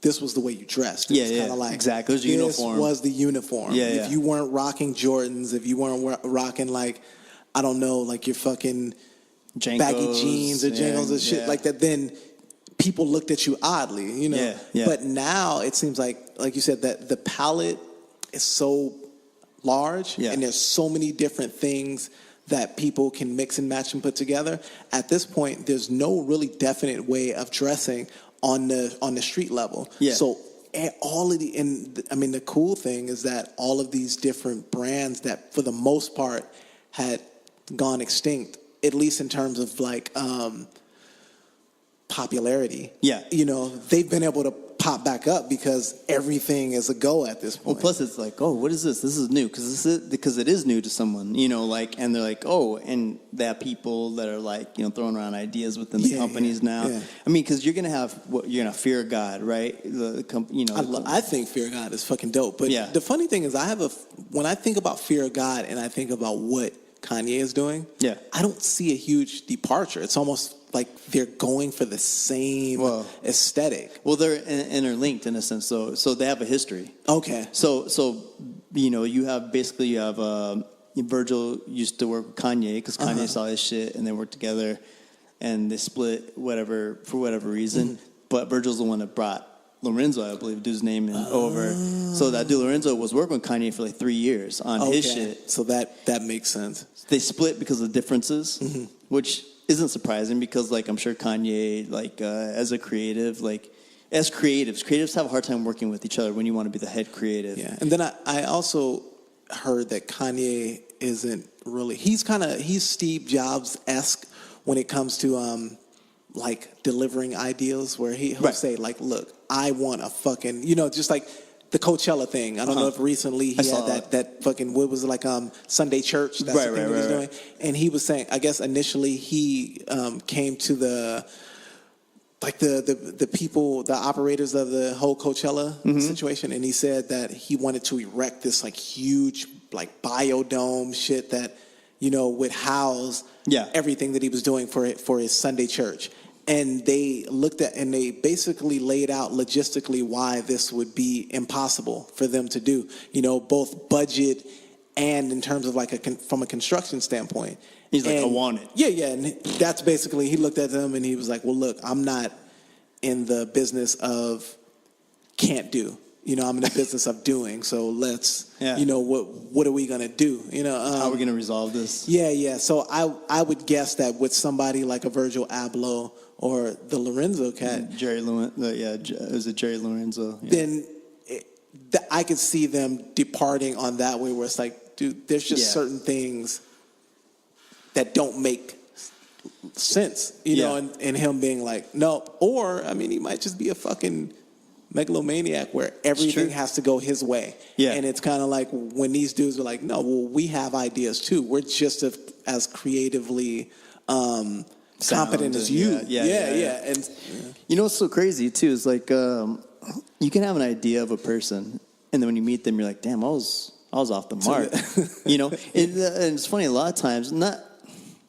[SPEAKER 2] this was the way you dressed. It was kind of like
[SPEAKER 5] exactly. It was
[SPEAKER 2] this was the uniform. If you weren't rocking Jordans, if you weren't rocking like, I don't know, like your fucking Jankos, baggy jeans or Jangles or shit like that, then people looked at you oddly, But now it seems like you said, that the palette is so large and there's so many different things that people can mix and match and put together. At this point, there's no really definite way of dressing on the street level. Yeah. So all of the cool thing is that all of these different brands that for the most part had gone extinct, at least in terms of like popularity. Yeah. They've been able to pop back up because everything is a go at this point.
[SPEAKER 5] Well, plus it's like, oh, what is this? This is new because it is new to someone, like, and they're like, oh, and they have people that are like, throwing around ideas within the companies now. Yeah. I mean, because you're gonna have fear of God, right?
[SPEAKER 2] I think fear of God is fucking dope. But the funny thing is, when I think about fear of God and I think about what Kanye is doing, I don't see a huge departure. It's almost like they're going for the same aesthetic.
[SPEAKER 5] Well, they're interlinked in a sense, so they have a history.
[SPEAKER 2] Okay.
[SPEAKER 5] So you have Virgil used to work with Kanye because Kanye saw his shit and they worked together, and they split for whatever reason. Mm-hmm. But Virgil's the one that brought Lorenzo, I believe, dude's name, over. So that dude Lorenzo was working with Kanye for like 3 years on his shit.
[SPEAKER 2] So that makes sense.
[SPEAKER 5] They split because of differences, which isn't surprising because, like, I'm sure Kanye, like, as a creative, like, as creatives have a hard time working with each other when you want to be the head creative.
[SPEAKER 2] Yeah, and then I also heard that Kanye isn't really, he's Steve Jobs-esque when it comes to like delivering ideas, where he'll say like, look, I want a fucking, just like the Coachella thing. I don't know if recently he had that fucking, what was it, like Sunday Church? That's the thing that he was doing. And he was saying, I guess initially he came to the people, the operators of the whole Coachella situation, and he said that he wanted to erect this like huge like biodome shit that would house everything that he was doing for his Sunday Church. And they looked at and they basically laid out logistically why this would be impossible for them to do, both budget and in terms of like from a construction standpoint.
[SPEAKER 5] He's like, I want it.
[SPEAKER 2] Yeah. And that's basically, he looked at them and he was like, well, look, I'm not in the business of can't do. I'm in the business of doing. So let's, what are we going to do?
[SPEAKER 5] How are we going to resolve this?
[SPEAKER 2] Yeah. So I would guess that with somebody like a Virgil Abloh or the Lorenzo cat.
[SPEAKER 5] Jerry Lorenzo. It was a Jerry Lorenzo. Yeah.
[SPEAKER 2] Then I could see them departing on that way where it's like, dude, there's just certain things that don't make sense, and him being like, no. Or, I mean, he might just be a fucking megalomaniac where everything has to go his way. Yeah. And it's kind of like when these dudes are like, no, well, we have ideas too. We're just as creatively competent as you. Yeah. And
[SPEAKER 5] what's so crazy too is like you can have an idea of a person, and then when you meet them, you're like, damn, I was off the mark. And it's funny, a lot of times,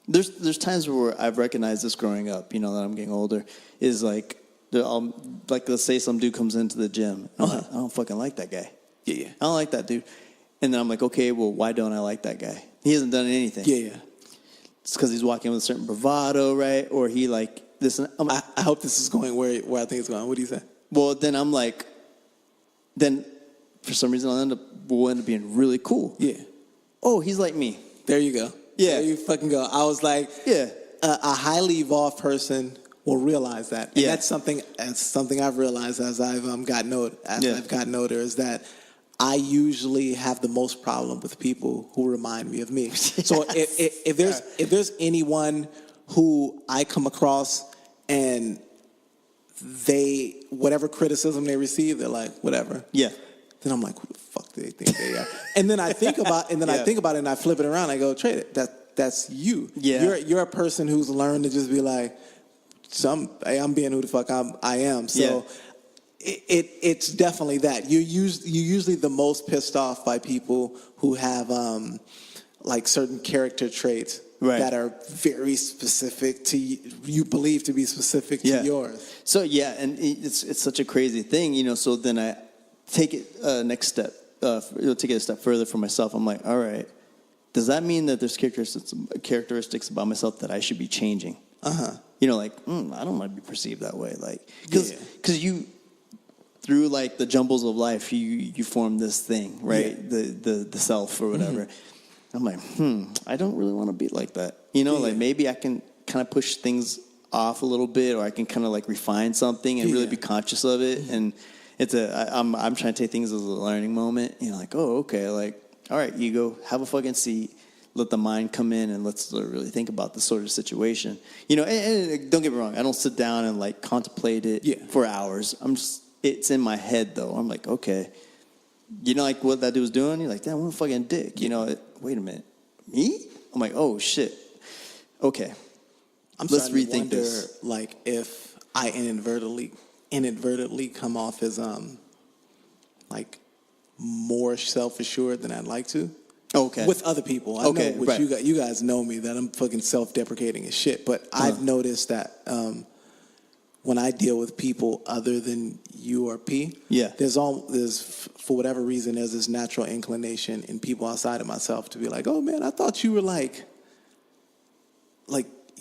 [SPEAKER 5] there's times where I've recognized this growing up, that I'm getting older, is like, let's say some dude comes into the gym. I'm like, I don't fucking like that guy.
[SPEAKER 2] Yeah.
[SPEAKER 5] I don't like that dude. And then I'm like, okay, well, why don't I like that guy? He hasn't done anything.
[SPEAKER 2] Yeah.
[SPEAKER 5] It's because he's walking with a certain bravado, right? Or he like this.
[SPEAKER 2] I hope this is going where I think it's going. What do you say?
[SPEAKER 5] Well, then I'm like, then for some reason we'll end up being really cool.
[SPEAKER 2] Yeah.
[SPEAKER 5] Oh, he's like me.
[SPEAKER 2] There you go.
[SPEAKER 5] Yeah.
[SPEAKER 2] There you fucking go. I was like, a highly evolved person will realize that. And that's something I've realized as I've gotten older, is that I usually have the most problem with people who remind me of me. So if there's anyone who I come across and they, whatever criticism they receive, they're like, whatever.
[SPEAKER 5] Yeah.
[SPEAKER 2] Then I'm like, who the fuck do they think they are? And then I think about it and I flip it around. I go, trade it. That's you.
[SPEAKER 5] Yeah.
[SPEAKER 2] You're a person who's learned to just be like, I'm being who the fuck I am. So it's definitely that. You're usually the most pissed off by people who have like certain character traits that are very specific to you believe to be specific to yours.
[SPEAKER 5] So and it's such a crazy thing, So then I take it next step. Take it a step further for myself. I'm like, all right, does that mean that there's characteristics about myself that I should be changing? Like, I don't want to be perceived that way. Like, because you, through like the jumbles of life, you form this thing, right? The self or whatever. I'm like, I don't really want to be like that. Like maybe I can kind of push things off a little bit, or I can kind of like refine something and really be conscious of it. And I'm trying to take things as a learning moment. Like, oh, okay, like, all right, ego, have a fucking seat. Let the mind come in and let's really think about this sort of situation. And don't get me wrong, I don't sit down and like contemplate it for hours. I'm just it's in my head though. I'm like, okay, you know, like what that dude was doing. You're like, damn, what a fucking dick. You know, wait a minute, me? I'm like, oh shit. Okay, let's
[SPEAKER 2] starting to
[SPEAKER 5] rethink
[SPEAKER 2] wonder,
[SPEAKER 5] this.
[SPEAKER 2] like, if I inadvertently come off as like more self-assured than I'd like to.
[SPEAKER 5] Okay.
[SPEAKER 2] With other people. I
[SPEAKER 5] Okay,
[SPEAKER 2] know what
[SPEAKER 5] right.
[SPEAKER 2] you guys know me, that I'm fucking self-deprecating as shit. But I've noticed that when I deal with people other than you or P,
[SPEAKER 5] Yeah.
[SPEAKER 2] there's for whatever reason, there's this natural inclination in people outside of myself to be like, oh man, I thought you were like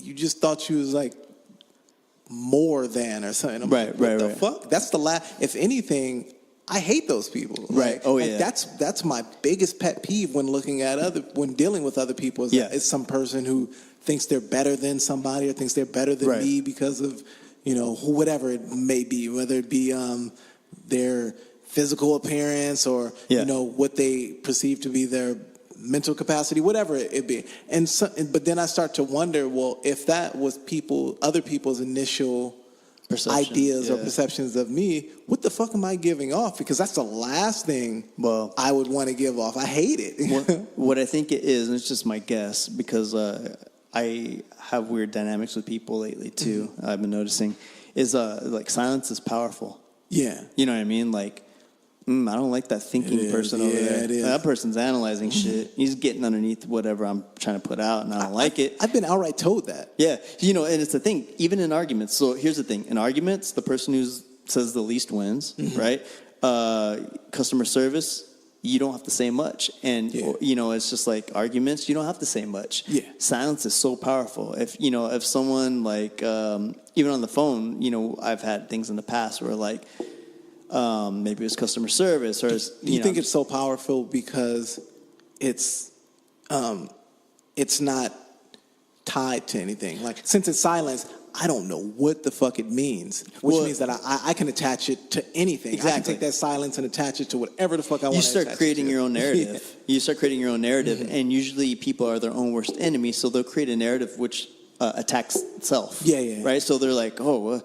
[SPEAKER 2] you just thought you was like more than or something. I'm
[SPEAKER 5] Right,
[SPEAKER 2] like, what
[SPEAKER 5] right,
[SPEAKER 2] the
[SPEAKER 5] right.
[SPEAKER 2] fuck? That's the last. If anything, I hate those people.
[SPEAKER 5] Right.
[SPEAKER 2] Like,
[SPEAKER 5] Oh,
[SPEAKER 2] like
[SPEAKER 5] yeah.
[SPEAKER 2] That's my biggest pet peeve when dealing with other people. Is
[SPEAKER 5] Yeah.
[SPEAKER 2] that it's some person who thinks they're better than somebody or thinks they're better than
[SPEAKER 5] Right.
[SPEAKER 2] me because of whatever it may be, whether it be their physical appearance or
[SPEAKER 5] Yeah.
[SPEAKER 2] what they perceive to be their mental capacity, whatever it be. But then I start to wonder, well, if that was other people's initial
[SPEAKER 5] Perception,
[SPEAKER 2] ideas or
[SPEAKER 5] yeah.
[SPEAKER 2] perceptions of me, what the fuck am I giving off? Because that's the last thing I would want to give off. I hate it.
[SPEAKER 5] What I think it is, and it's just my guess, because I have weird dynamics with people lately too.
[SPEAKER 2] Mm-hmm.
[SPEAKER 5] I've been noticing is like silence is powerful.
[SPEAKER 2] Yeah.
[SPEAKER 5] You know what I mean? Like, I don't like that thinking
[SPEAKER 2] It is.
[SPEAKER 5] person over
[SPEAKER 2] Yeah,
[SPEAKER 5] there.
[SPEAKER 2] it is.
[SPEAKER 5] That person's analyzing shit. He's getting underneath whatever I'm trying to put out, and I don't like it.
[SPEAKER 2] I've been outright told that.
[SPEAKER 5] Yeah, and it's the thing, even in arguments. So here's the thing. In arguments, the person who says the least wins,
[SPEAKER 2] Mm-hmm.
[SPEAKER 5] right? Customer service, you don't have to say much. And, it's just like arguments, you don't have to say much.
[SPEAKER 2] Yeah.
[SPEAKER 5] Silence is so powerful. If someone like, even on the phone, I've had things in the past where like, maybe it was customer service or
[SPEAKER 2] Do you think it's so powerful because it's not tied to anything? Like, since it's silence, I don't know what the fuck it means, which means that I can attach it to anything.
[SPEAKER 5] Exactly.
[SPEAKER 2] I can take that silence and attach it to whatever the fuck I want
[SPEAKER 5] you
[SPEAKER 2] to
[SPEAKER 5] start
[SPEAKER 2] attach
[SPEAKER 5] creating
[SPEAKER 2] it to.
[SPEAKER 5] your own narrative.
[SPEAKER 2] Yeah.
[SPEAKER 5] You start creating your own narrative, and usually people are their own worst enemy, so they'll create a narrative which attacks self.
[SPEAKER 2] Yeah.
[SPEAKER 5] Right? So they're like, and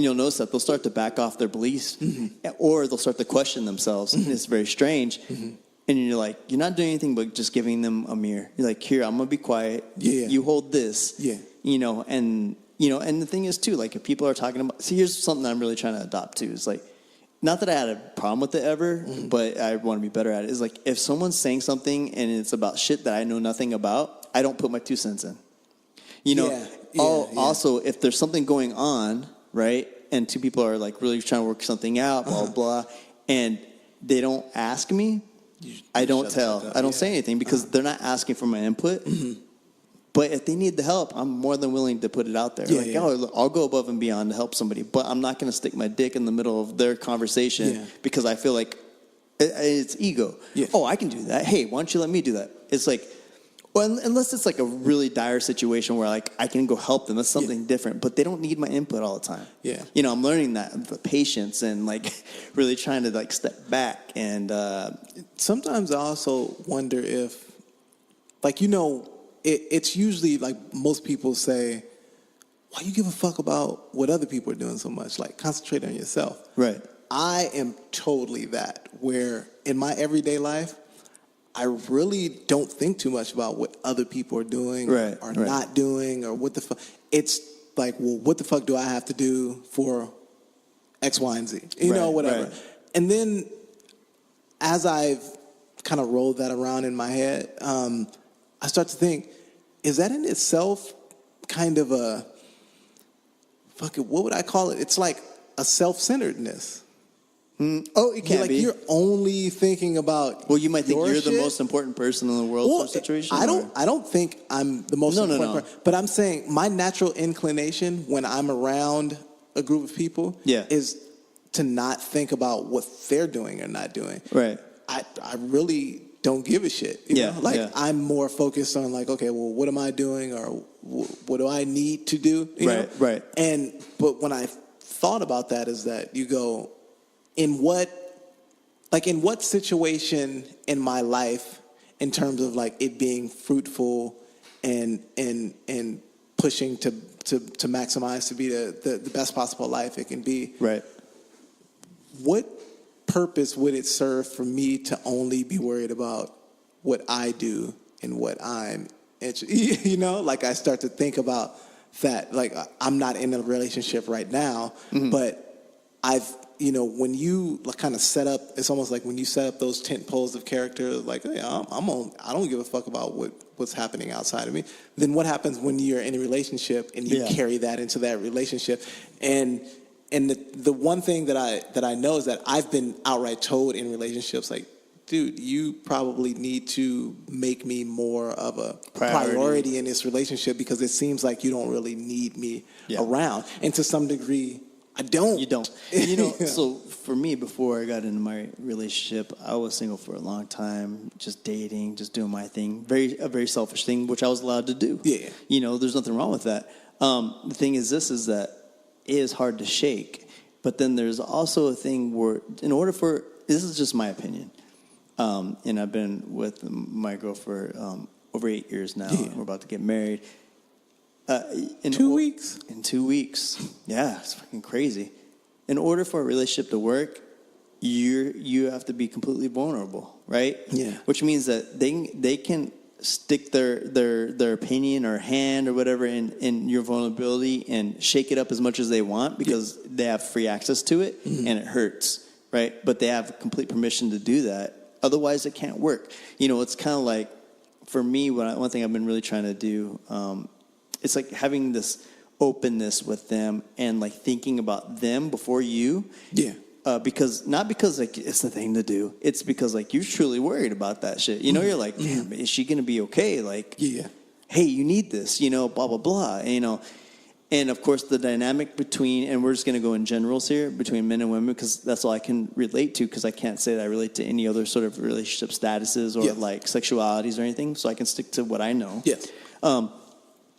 [SPEAKER 5] you'll notice that they'll start to back off their beliefs, or they'll start to question themselves, and it's very strange. And you're like, you're not doing anything but just giving them a mirror. You're like, here, I'm gonna be quiet.
[SPEAKER 2] Yeah.
[SPEAKER 5] You hold this.
[SPEAKER 2] Yeah.
[SPEAKER 5] And the thing is too, like if people are talking about, see, here's something I'm really trying to adopt too. Is like, not that I had a problem with it ever, but I want to be better at it. Is like if someone's saying something and it's about shit that I know nothing about, I don't put my 2 cents in. Also, if there's something going on, right, and two people are like really trying to work something out, blah blah, and they don't ask me, I don't tell. I don't say anything because they're not asking for my input. But if they need the help, I'm more than willing to put it out there. I'll go above and beyond to help somebody, but I'm not going to stick my dick in the middle of their conversation because I feel like it's ego.
[SPEAKER 2] Yeah.
[SPEAKER 5] Oh, I can do that. Hey, why don't you let me do that? It's like, well, unless it's like a really dire situation where like I can go help them. That's something different. But they don't need my input all the time.
[SPEAKER 2] Yeah.
[SPEAKER 5] I'm learning that the patience and like really trying to like step back and.
[SPEAKER 2] Sometimes I also wonder if, like, it's usually like most people say, why you give a fuck about what other people are doing so much? Like, concentrate on yourself.
[SPEAKER 5] Right.
[SPEAKER 2] I am totally that, where in my everyday life, I really don't think too much about what other people are doing or not doing or what the fuck. It's like, well, what the fuck do I have to do for X, Y, and Z? Whatever.
[SPEAKER 5] Right.
[SPEAKER 2] And then as I've kind of rolled that around in my head, I start to think, is that in itself kind of a, what would I call it? It's like a self-centeredness.
[SPEAKER 5] It can be.
[SPEAKER 2] You're only thinking about.
[SPEAKER 5] Well, you might think you're
[SPEAKER 2] shit.
[SPEAKER 5] the most important person in the world for a situation.
[SPEAKER 2] I don't think I'm the most important person. But I'm saying my natural inclination when I'm around a group of people is to not think about what they're doing or not doing.
[SPEAKER 5] Right.
[SPEAKER 2] I really don't give a shit. I'm more focused on like, okay, well, what am I doing or what do I need to do?
[SPEAKER 5] Right.
[SPEAKER 2] But when I thought about that is that you go, in what situation in my life in terms of like it being fruitful and pushing to maximize to be the best possible life it can be.
[SPEAKER 5] Right.
[SPEAKER 2] what purpose would it serve for me to only be worried about what I do and what I'm, you know, like I start to think about that, like I'm not in a relationship right now, but I've, you know, when you kind of set up, it's almost like when you set up those tent poles of character, like, hey, I don't give a fuck about what's happening outside of me. Then what happens when you're in a relationship and you carry that into that relationship? And the one thing that I know is that I've been outright told in relationships, like, dude, you probably need to make me more of a priority in this relationship because it seems like you don't really need me around. And to some degree, I don't.
[SPEAKER 5] You don't. And, you know, so for me, before I got into my relationship, I was single for a long time, just dating, just doing my thing. A very selfish thing, which I was allowed to do.
[SPEAKER 2] Yeah.
[SPEAKER 5] You know, there's nothing wrong with that. The thing is that it is hard to shake. But then there's also a thing where, in order for, this is just my opinion, and I've been with my girl for over 8 years now. Yeah. We're about to get married.
[SPEAKER 2] In 2 weeks?
[SPEAKER 5] In 2 weeks. Yeah, it's fucking crazy. In order for a relationship to work, you have to be completely vulnerable, right?
[SPEAKER 2] Yeah.
[SPEAKER 5] Which means that they can stick their opinion or hand or whatever in your vulnerability and shake it up as much as they want because they have free access to it and it hurts, right? But they have complete permission to do that. Otherwise, it can't work. You know, it's kind of like, for me, one thing I've been really trying to do, it's like having this openness with them and like thinking about them before you.
[SPEAKER 2] Yeah.
[SPEAKER 5] Because not because like it's the thing to do. It's because like you're truly worried about that shit. You know, you're like, damn, is she gonna be okay? Like, hey, you need this. You know, blah blah blah. And, you know, and of course the dynamic between, and we're just gonna go in generals here between men and women because that's all I can relate to because I can't say that I relate to any other sort of relationship statuses or like sexualities or anything. So I can stick to what I know.
[SPEAKER 2] Yes.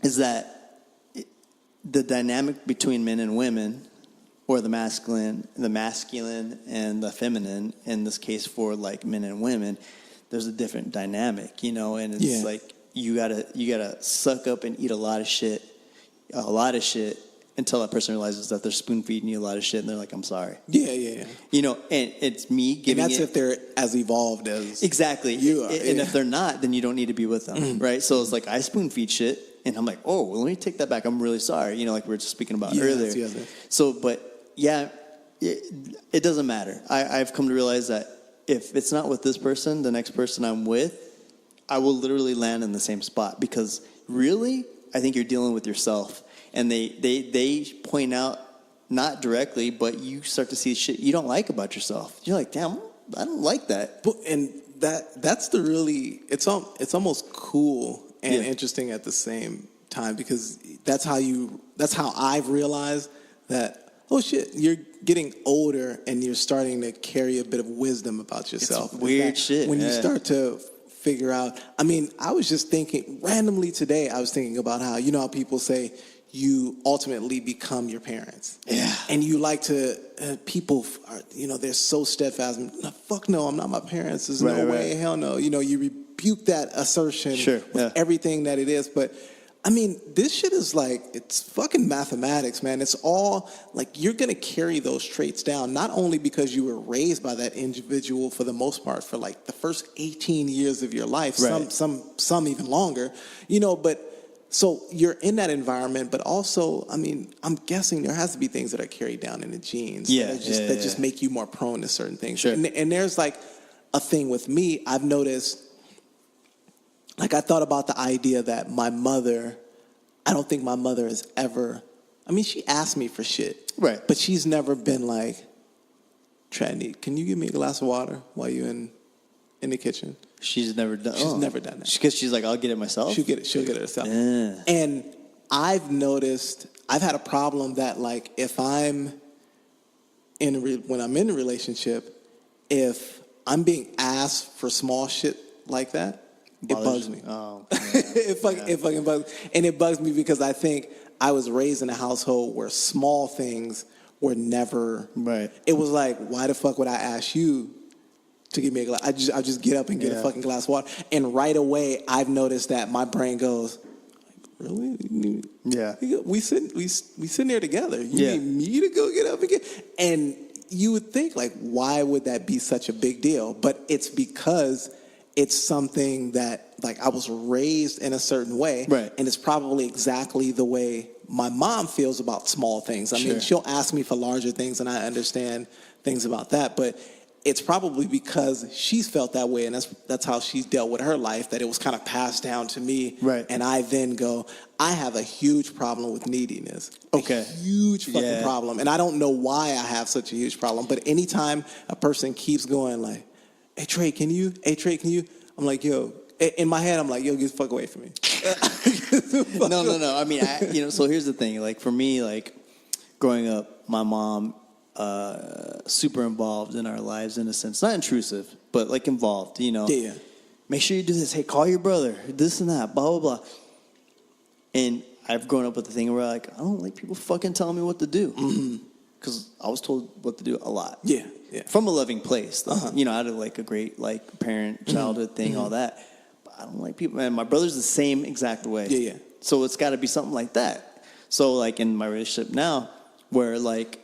[SPEAKER 5] Is that the dynamic between men and women, or the masculine and the feminine, in this case for like men and women, there's a different dynamic, you know, and it's like you gotta suck up and eat a lot of shit until that person realizes that they're spoon feeding you a lot of shit and they're like, I'm sorry.
[SPEAKER 2] Yeah.
[SPEAKER 5] You know, and it's me giving
[SPEAKER 2] and that's if they're as evolved as
[SPEAKER 5] exactly
[SPEAKER 2] you are.
[SPEAKER 5] And if they're not, then you don't need to be with them, right? So it's like I spoon feed shit. And I'm like, oh, well, let me take that back. I'm really sorry. You know, like we were just speaking about earlier.
[SPEAKER 2] Yes.
[SPEAKER 5] So, but yeah, it doesn't matter. I've come to realize that if it's not with this person, the next person I'm with, I will literally land in the same spot because really, I think you're dealing with yourself. And they point out, not directly, but you start to see shit you don't like about yourself. You're like, damn, I don't like that.
[SPEAKER 2] And that's the really, it's almost cool and interesting at the same time because that's how I've realized that, oh shit, you're getting older and you're starting to carry a bit of wisdom about yourself.
[SPEAKER 5] It's weird shit.
[SPEAKER 2] When you start to figure out, I mean, I was just thinking randomly today, I was thinking about how, you know how people say you ultimately become your parents.
[SPEAKER 5] Yeah.
[SPEAKER 2] And you like to, people are, you know, they're so steadfast. No, fuck no, I'm not my parents. There's no way, hell no. You know, you rebuke that assertion with everything that it is. But, I mean, this shit is like, it's fucking mathematics, man. It's all, like, you're going to carry those traits down, not only because you were raised by that individual for the most part for, like, the first 18 years of your life, some even longer, you know, but so you're in that environment, but also, I mean, I'm guessing there has to be things that are carried down in the genes that just make you more prone to certain things.
[SPEAKER 5] Sure.
[SPEAKER 2] And there's like a thing with me, I've noticed, like I thought about the idea that my mother, I don't think my mother has ever, I mean, she asked me for shit.
[SPEAKER 5] Right.
[SPEAKER 2] But she's never been like, Trinity, can you give me a glass of water while you're in the kitchen?
[SPEAKER 5] She's never done.
[SPEAKER 2] She's never done that
[SPEAKER 5] Because she's like, I'll get it myself.
[SPEAKER 2] She'll get it herself.
[SPEAKER 5] Yeah.
[SPEAKER 2] And I've noticed, I've had a problem that like if I'm when I'm in a relationship, if I'm being asked for small shit like that, it bugs me.
[SPEAKER 5] Oh,
[SPEAKER 2] it fucking bugs. And it bugs me because I think I was raised in a household where small things were never.
[SPEAKER 5] Right.
[SPEAKER 2] It was like, why the fuck would I ask you to give me a glass? I just get up and get a fucking glass of water. And right away, I've noticed that my brain goes, really?
[SPEAKER 5] Yeah.
[SPEAKER 2] We sitting there together. You need me to go get up and get. And you would think, like, why would that be such a big deal? But it's because it's something that, like, I was raised in a certain way.
[SPEAKER 5] Right.
[SPEAKER 2] And it's probably exactly the way my mom feels about small things. I mean, she'll ask me for larger things, and I understand things about that. But it's probably because she's felt that way, and that's how she's dealt with her life, that it was kind of passed down to me.
[SPEAKER 5] Right.
[SPEAKER 2] And I then go, I have a huge problem with neediness.
[SPEAKER 5] Okay.
[SPEAKER 2] A huge fucking problem. And I don't know why I have such a huge problem. But anytime a person keeps going like, hey, Trey, can you? Hey, Trey, can you? I'm like, yo. In my head, I'm like, yo, get the fuck away from me.
[SPEAKER 5] No. I mean, so here's the thing. Like, for me, like, growing up, my mom... super involved in our lives in a sense, not intrusive, but like involved,
[SPEAKER 2] Yeah.
[SPEAKER 5] Make sure you do this. Hey, call your brother, this and that, blah, blah, blah. And I've grown up with the thing where like, I don't like people fucking telling me what to do. Because I was told what to do a lot.
[SPEAKER 2] Yeah.
[SPEAKER 5] From a loving place, though. I had like a great like parent, childhood thing, all that. But I don't like people, man. My brother's the same exact way.
[SPEAKER 2] Yeah.
[SPEAKER 5] So it's got to be something like that. So like in my relationship now, where like,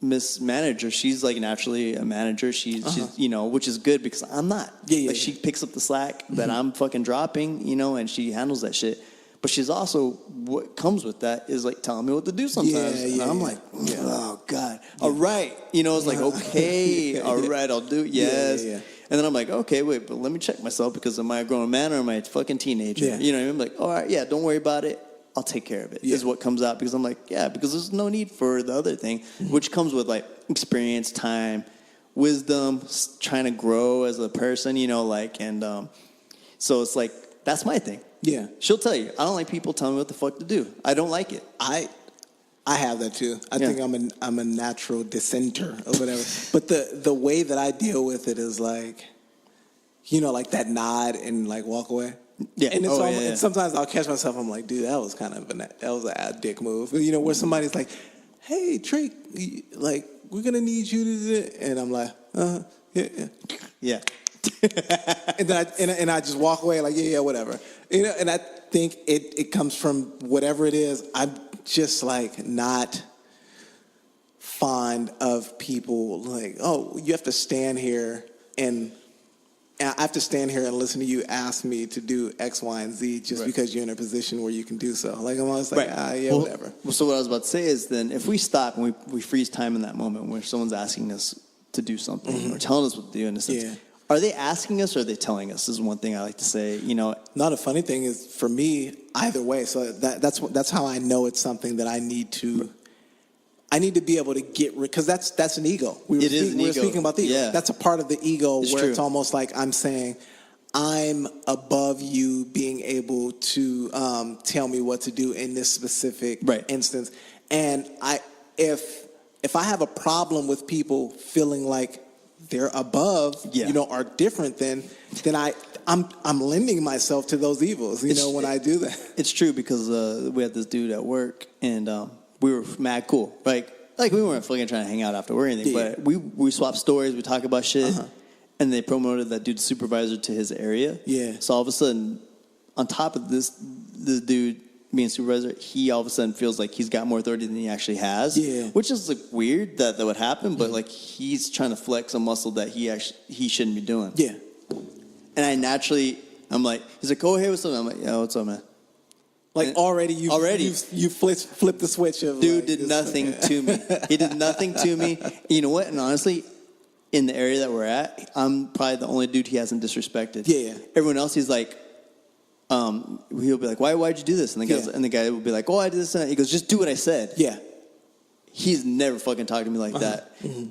[SPEAKER 5] Miss Manager, she's like naturally a manager. She's which is good because I'm not.
[SPEAKER 2] Yeah.
[SPEAKER 5] She picks up the slack that I'm fucking dropping, and she handles that shit. But she's also, what comes with that is like telling me what to do sometimes. And I'm like, oh God, all right. It's like, okay, all right, I'll do it. Yes.
[SPEAKER 2] Yeah.
[SPEAKER 5] And then I'm like, okay, wait, but let me check myself because am I a grown man or am I a fucking teenager?
[SPEAKER 2] Yeah.
[SPEAKER 5] You know what I mean? I'm like, all right, yeah, don't worry about it. I'll take care of it, is what comes out. Because I'm like, because there's no need for the other thing, which comes with, like, experience, time, wisdom, trying to grow as a person, and so it's like, that's my thing.
[SPEAKER 2] Yeah.
[SPEAKER 5] She'll tell you, I don't like people telling me what the fuck to do. I don't like it.
[SPEAKER 2] I have that, too. I think I'm a natural dissenter or whatever. But the way that I deal with it is, like, like that nod and, like, walk away.
[SPEAKER 5] Yeah,
[SPEAKER 2] and and sometimes I'll catch myself. I'm like, dude, that was a dick move. Where somebody's like, hey, Trey, like we're gonna need you to do it, and I'm like, yeah. and then I just walk away like, yeah, whatever. And I think it comes from whatever it is. I'm just like not fond of people like, oh, you have to stand here and I have to stand here and listen to you ask me to do X, Y, and Z just because you're in a position where you can do so. Like, I'm always like, whatever.
[SPEAKER 5] Well, so what I was about to say is then if we stop and we freeze time in that moment where someone's asking us to do something or telling us what to do in a sense, are they asking us or are they telling us is one thing I like to say,
[SPEAKER 2] Not a funny thing is for me, either way. So that's how I know it's something that I need to be able to get rid, because that's an ego. We were speaking about the ego.
[SPEAKER 5] Yeah.
[SPEAKER 2] That's a part of the ego
[SPEAKER 5] it's
[SPEAKER 2] where
[SPEAKER 5] true.
[SPEAKER 2] It's almost like I'm saying, I'm above you being able to tell me what to do in this specific instance. And if I have a problem with people feeling like they're above, are different, then I'm lending myself to those evils, when I do that.
[SPEAKER 5] It's true because we had this dude at work and we were mad cool. Like we weren't fucking trying to hang out after or anything, but we swapped stories, we talk about shit, and they promoted that dude's supervisor to his area. Yeah. So all of a sudden, on top of this dude being supervisor, he all of a sudden feels like he's got more authority than he actually has. Yeah. Which is like weird that would happen, but like he's trying to flex a muscle that he shouldn't be doing. Yeah. And I'm like, he's like, go ahead with something. I'm like, yeah, what's up, man?
[SPEAKER 2] Like already you flipped the switch of
[SPEAKER 5] dude did nothing to me. He did nothing to me. You know what? And honestly, in the area that we're at, I'm probably the only dude he hasn't disrespected. Yeah. Everyone else, he's like, he'll be like, why'd you do this? And the guy will be like, oh, I did this and that. He goes, just do what I said. Yeah. He's never fucking talked to me like that. Mm-hmm.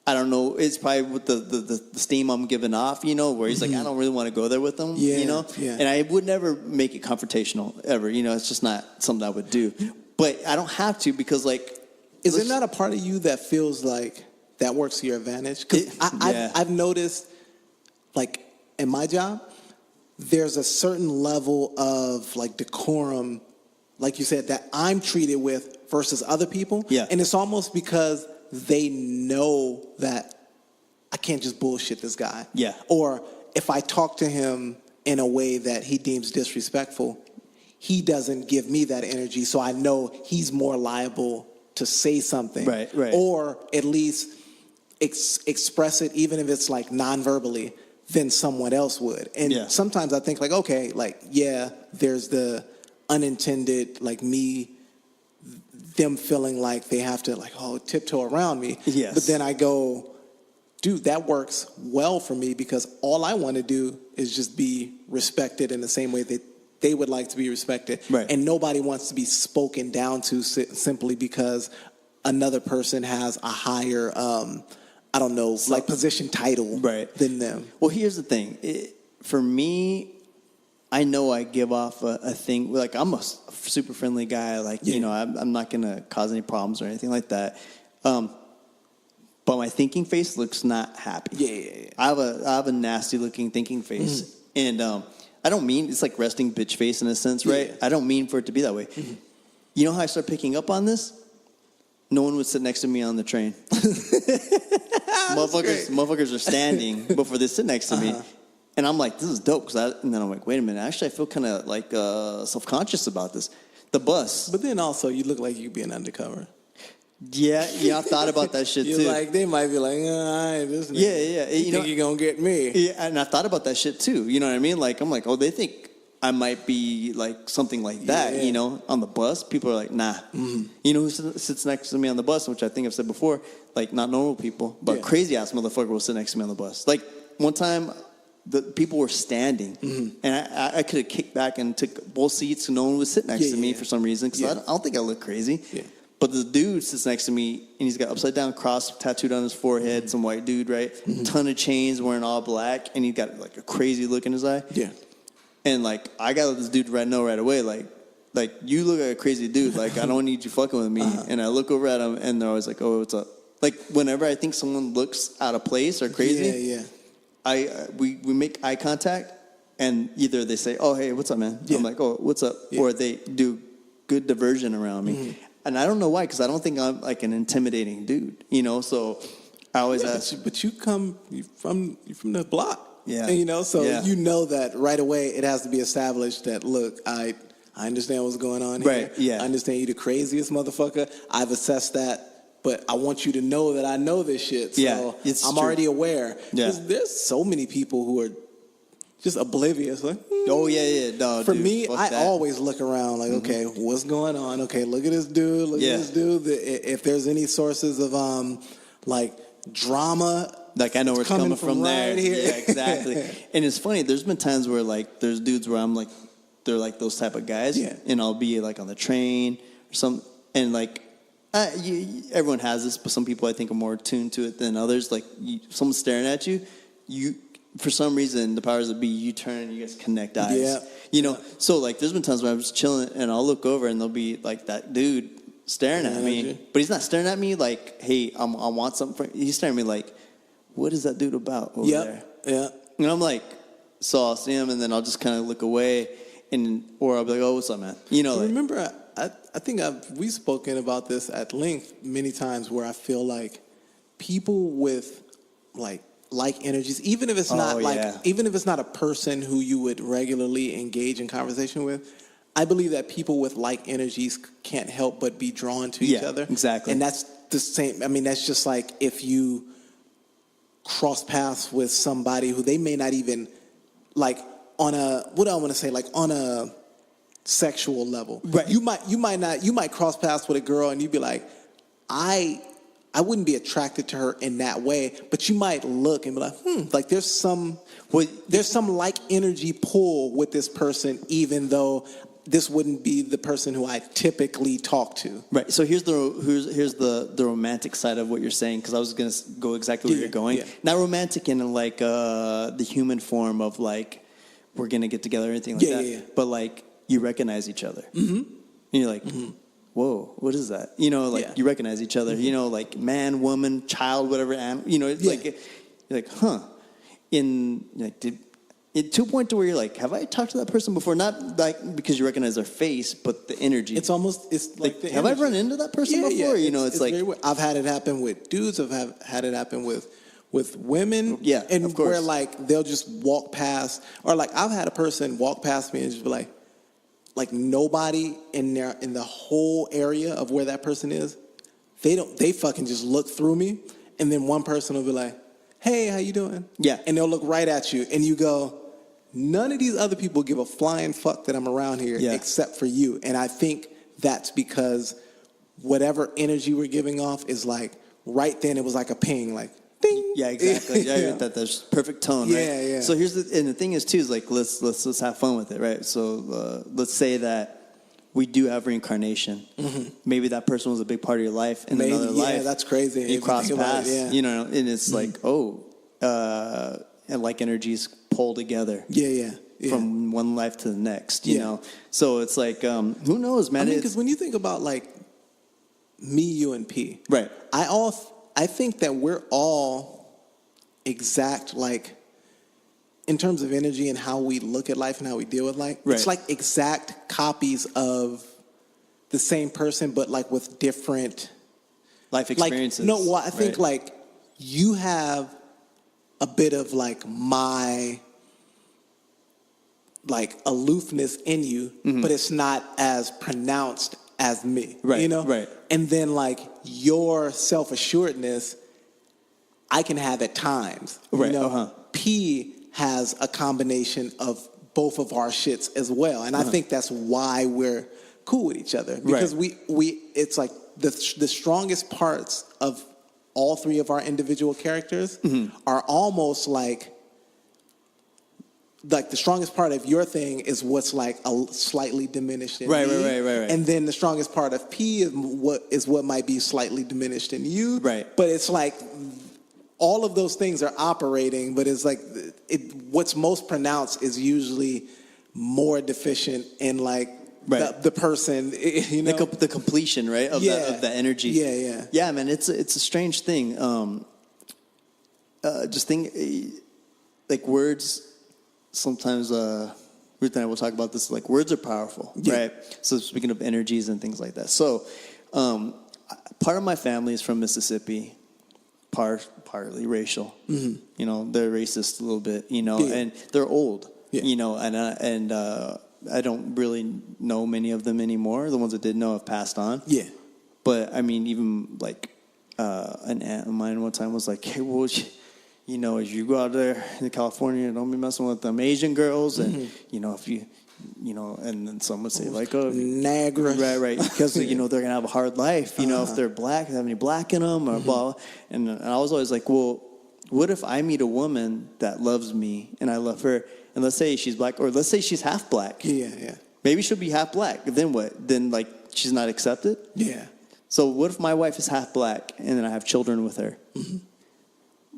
[SPEAKER 5] I don't know. It's probably with the steam I'm giving off, where he's like, I don't really want to go there with them, Yeah. And I would never make it confrontational ever. It's just not something I would do. But I don't have to because, like...
[SPEAKER 2] Is there not a part of you that feels like that works to your advantage? Because I've noticed, like, in my job, there's a certain level of, like, decorum, like you said, that I'm treated with versus other people. Yeah. And it's almost because... they know that I can't just bullshit this guy. Yeah. Or if I talk to him in a way that he deems disrespectful, he doesn't give me that energy. So I know he's more liable to say something. Right. Or at least express it, even if it's like non-verbally, than someone else would. And sometimes I think like, okay, like, yeah, there's the unintended, like them feeling like they have to like, oh, tiptoe around me.
[SPEAKER 5] Yes.
[SPEAKER 2] But then I go, dude, that works well for me because all I want to do is just be respected in the same way that they would like to be respected.
[SPEAKER 5] Right.
[SPEAKER 2] And nobody wants to be spoken down to simply because another person has a higher, I don't know, like position title than them.
[SPEAKER 5] Well, here's the thing. For me, I know I give off a thing. Like, I'm a super friendly guy. Like, you know, I'm not going to cause any problems or anything like that. But my thinking face looks not happy.
[SPEAKER 2] Yeah.
[SPEAKER 5] I have a nasty looking thinking face. And I don't mean, it's like resting bitch face in a sense, right? I don't mean for it to be that way. You know how I start picking up on this? No one would sit next to me on the train. Motherfuckers are standing before they sit next to me. And I'm like, this is dope. And then I'm like, wait a minute. Actually, I feel kind of like self-conscious about this. The bus.
[SPEAKER 2] But then also, you look like you being undercover.
[SPEAKER 5] Yeah, I thought about that shit
[SPEAKER 2] You're
[SPEAKER 5] too.
[SPEAKER 2] like, they might be like, this nigga,
[SPEAKER 5] yeah.
[SPEAKER 2] you think you're going to get me.
[SPEAKER 5] Yeah, and I thought about that shit too. You know what I mean? Like, I'm like, oh, they think I might be like something like that, you know, on the bus. People are like, nah. You know who sits next to me on the bus, which I think I've said before, like not normal people, but crazy ass motherfucker will sit next to me on the bus. Like one time, the people were standing, and I could have kicked back and took both seats, and no one would sit next to me for some reason, because I don't think I look crazy. Yeah. But the dude sits next to me, and he's got upside down cross tattooed on his forehead, some white dude, right? Ton of chains, wearing all black, and he's got like a crazy look in his eye.
[SPEAKER 2] Yeah.
[SPEAKER 5] And like, I got to let this dude know right away, like you look like a crazy dude. Like, I don't need you fucking with me. And I look over at him, and they're always like, oh, what's up? Like, whenever I think someone looks out of place or crazy, we make eye contact, and either they say, oh, hey, what's up, man? I'm like, oh, what's up? Or they do good diversion around me. And I don't know why, because I don't think I'm like an intimidating dude, you know. So I always ask.
[SPEAKER 2] But you from the block,
[SPEAKER 5] yeah.
[SPEAKER 2] And, you know, so you know that right away. It has to be established that look, I understand what's going on here.
[SPEAKER 5] Right. Yeah.
[SPEAKER 2] I understand you the craziest motherfucker. I've assessed that, but I want you to know that I know this shit. So I'm already aware.
[SPEAKER 5] Yeah.
[SPEAKER 2] There's so many people who are just oblivious. Like,
[SPEAKER 5] oh yeah. No,
[SPEAKER 2] for me, I always look around like, okay, what's going on? Okay, look at this dude. Look at this dude. If there's any sources of like drama,
[SPEAKER 5] like I know where it's coming from there.
[SPEAKER 2] Right here.
[SPEAKER 5] Yeah, exactly. And it's funny. There's been times where like there's dudes where I'm like, they're like those type of guys, and I'll be like on the train or some, and like. Everyone has this, but some people I think are more tuned to it than others. Like someone's staring at you, for some reason the powers that be, you turn and you guys connect eyes.
[SPEAKER 2] Yeah.
[SPEAKER 5] You know, so like there's been times where I'm just chilling and I'll look over and there'll be like that dude staring at me, but he's not staring at me like, hey, I want something. He's staring at me like, what is that dude about over there?
[SPEAKER 2] Yeah.
[SPEAKER 5] And I'm like, so I'll see him and then I'll just kind of look away, or I'll be like, oh, what's up, man? You know,
[SPEAKER 2] remember. I think we've spoken about this at length many times where I feel like people with like energies, even if it's even if it's not a person who you would regularly engage in conversation with, I believe that people with like energies can't help but be drawn to each other.
[SPEAKER 5] Exactly.
[SPEAKER 2] And that's the same. I mean, that's just like if you cross paths with somebody who they may not even like on a, what do I want to say, like on a sexual level. Right. You might cross paths with a girl and you'd be like, I wouldn't be attracted to her in that way, but you might look and be like, like there's some like energy pull with this person, even though this wouldn't be the person who I typically talk to.
[SPEAKER 5] Right. So here's the romantic side of what you're saying, because I was going to go exactly where you're going. Yeah. Not romantic in like the human form of like we're going to get together or anything like that. Yeah. But like you recognize each other. And you're like, whoa, what is that? You know, like you recognize each other. You know, like man, woman, child, whatever. You know, it's like you're like, huh? In like to a point to where you're like, have I talked to that person before? Not like because you recognize their face, but the energy.
[SPEAKER 2] It's like the
[SPEAKER 5] have
[SPEAKER 2] energy.
[SPEAKER 5] I run into that person before?
[SPEAKER 2] Yeah.
[SPEAKER 5] You know, it's like
[SPEAKER 2] I've had it happen with dudes. I've had it happen with women. Yeah, and
[SPEAKER 5] of course.
[SPEAKER 2] Where like they'll just walk past, or like I've had a person walk past me and just be like nobody in the whole area of where that person is, they fucking just look through me. and then one person will be like, hey, how you doing?
[SPEAKER 5] Yeah.
[SPEAKER 2] And they'll look right at you, and you go, none of these other people give a flying fuck that I'm around here except for you. And I think that's because whatever energy we're giving off is like, right then it was like a ping, like, ding.
[SPEAKER 5] Yeah, exactly. Yeah, that's perfect tone, right?
[SPEAKER 2] Yeah.
[SPEAKER 5] So here's the thing is too, is like, let's have fun with it, right? So let's say that we do have reincarnation. Mm-hmm. Maybe that person was a big part of your life in another life.
[SPEAKER 2] Yeah, that's crazy.
[SPEAKER 5] You cross paths, you know, and it's like, and like energies pull together.
[SPEAKER 2] Yeah.
[SPEAKER 5] From one life to the next, you know? So it's like, who knows, man?
[SPEAKER 2] I mean, because when you think about like me, you, and P,
[SPEAKER 5] right?
[SPEAKER 2] I think that we're all exact, like, in terms of energy and how we look at life and how we deal with life. Right. It's like exact copies of the same person, but like with different
[SPEAKER 5] life experiences.
[SPEAKER 2] Like, no, well, I think like you have a bit of like my like aloofness in you, but it's not as pronounced as me, you know?
[SPEAKER 5] Right.
[SPEAKER 2] And then like your self-assuredness, I can have at times, you know? P has a combination of both of our shits as well. And I think that's why we're cool with each other, because we it's like the strongest parts of all three of our individual characters are almost like the strongest part of your thing is what's like a slightly diminished in me.
[SPEAKER 5] Right.
[SPEAKER 2] And then the strongest part of P is what might be slightly diminished in you.
[SPEAKER 5] Right.
[SPEAKER 2] But it's like all of those things are operating, but it's like what's most pronounced is usually more deficient in like the person, you know,
[SPEAKER 5] the completion, right, of the energy. Yeah, man. It's a strange thing. Just think, like words. Sometimes, Ruth and I will talk about this. Like words are powerful, right? So speaking of energies and things like that. So, part of my family is from Mississippi, partly racial. You know, they're racist a little bit. You know, and they're old. You know, and I don't really know many of them anymore. The ones that did know have passed on. Yeah. But I mean, even like an aunt of mine one time was like, "Hey, well, you know, as you go out there in California, don't be messing with them Asian girls, and you know, if you know," and then some would say like, "Oh,
[SPEAKER 2] Niagara,"
[SPEAKER 5] right, because you know they're gonna have a hard life. You know, if they're black, they have any black in them, or blah. And I was always like, well, what if I meet a woman that loves me and I love her? And let's say she's black, or let's say she's half black.
[SPEAKER 2] Yeah.
[SPEAKER 5] Maybe she'll be half black. Then what? Then like she's not accepted?
[SPEAKER 2] Yeah.
[SPEAKER 5] So what if my wife is half black and then I have children with her?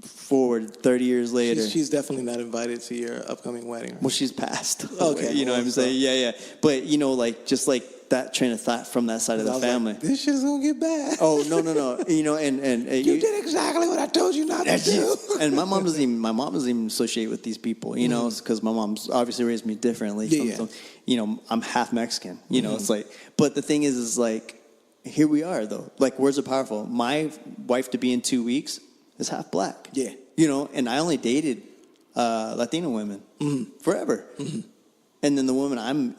[SPEAKER 5] Forward 30 years later.
[SPEAKER 2] She's definitely not invited to your upcoming wedding. Right?
[SPEAKER 5] Well, she's passed.
[SPEAKER 2] Okay.
[SPEAKER 5] You know what I'm saying? Yeah. But you know, like just like that train of thought from that side of the family.
[SPEAKER 2] Like, this shit's gonna get bad.
[SPEAKER 5] Oh no. You know, and
[SPEAKER 2] you did exactly what I told you not to do.
[SPEAKER 5] And my mom doesn't even associate with these people, you know, because my mom's obviously raised me differently. You know, I'm half Mexican. You know, it's like, but the thing is like, here we are though. Like words are powerful. My wife to be in 2 weeks is half black.
[SPEAKER 2] Yeah.
[SPEAKER 5] You know, and I only dated Latino women forever. And then the woman I'm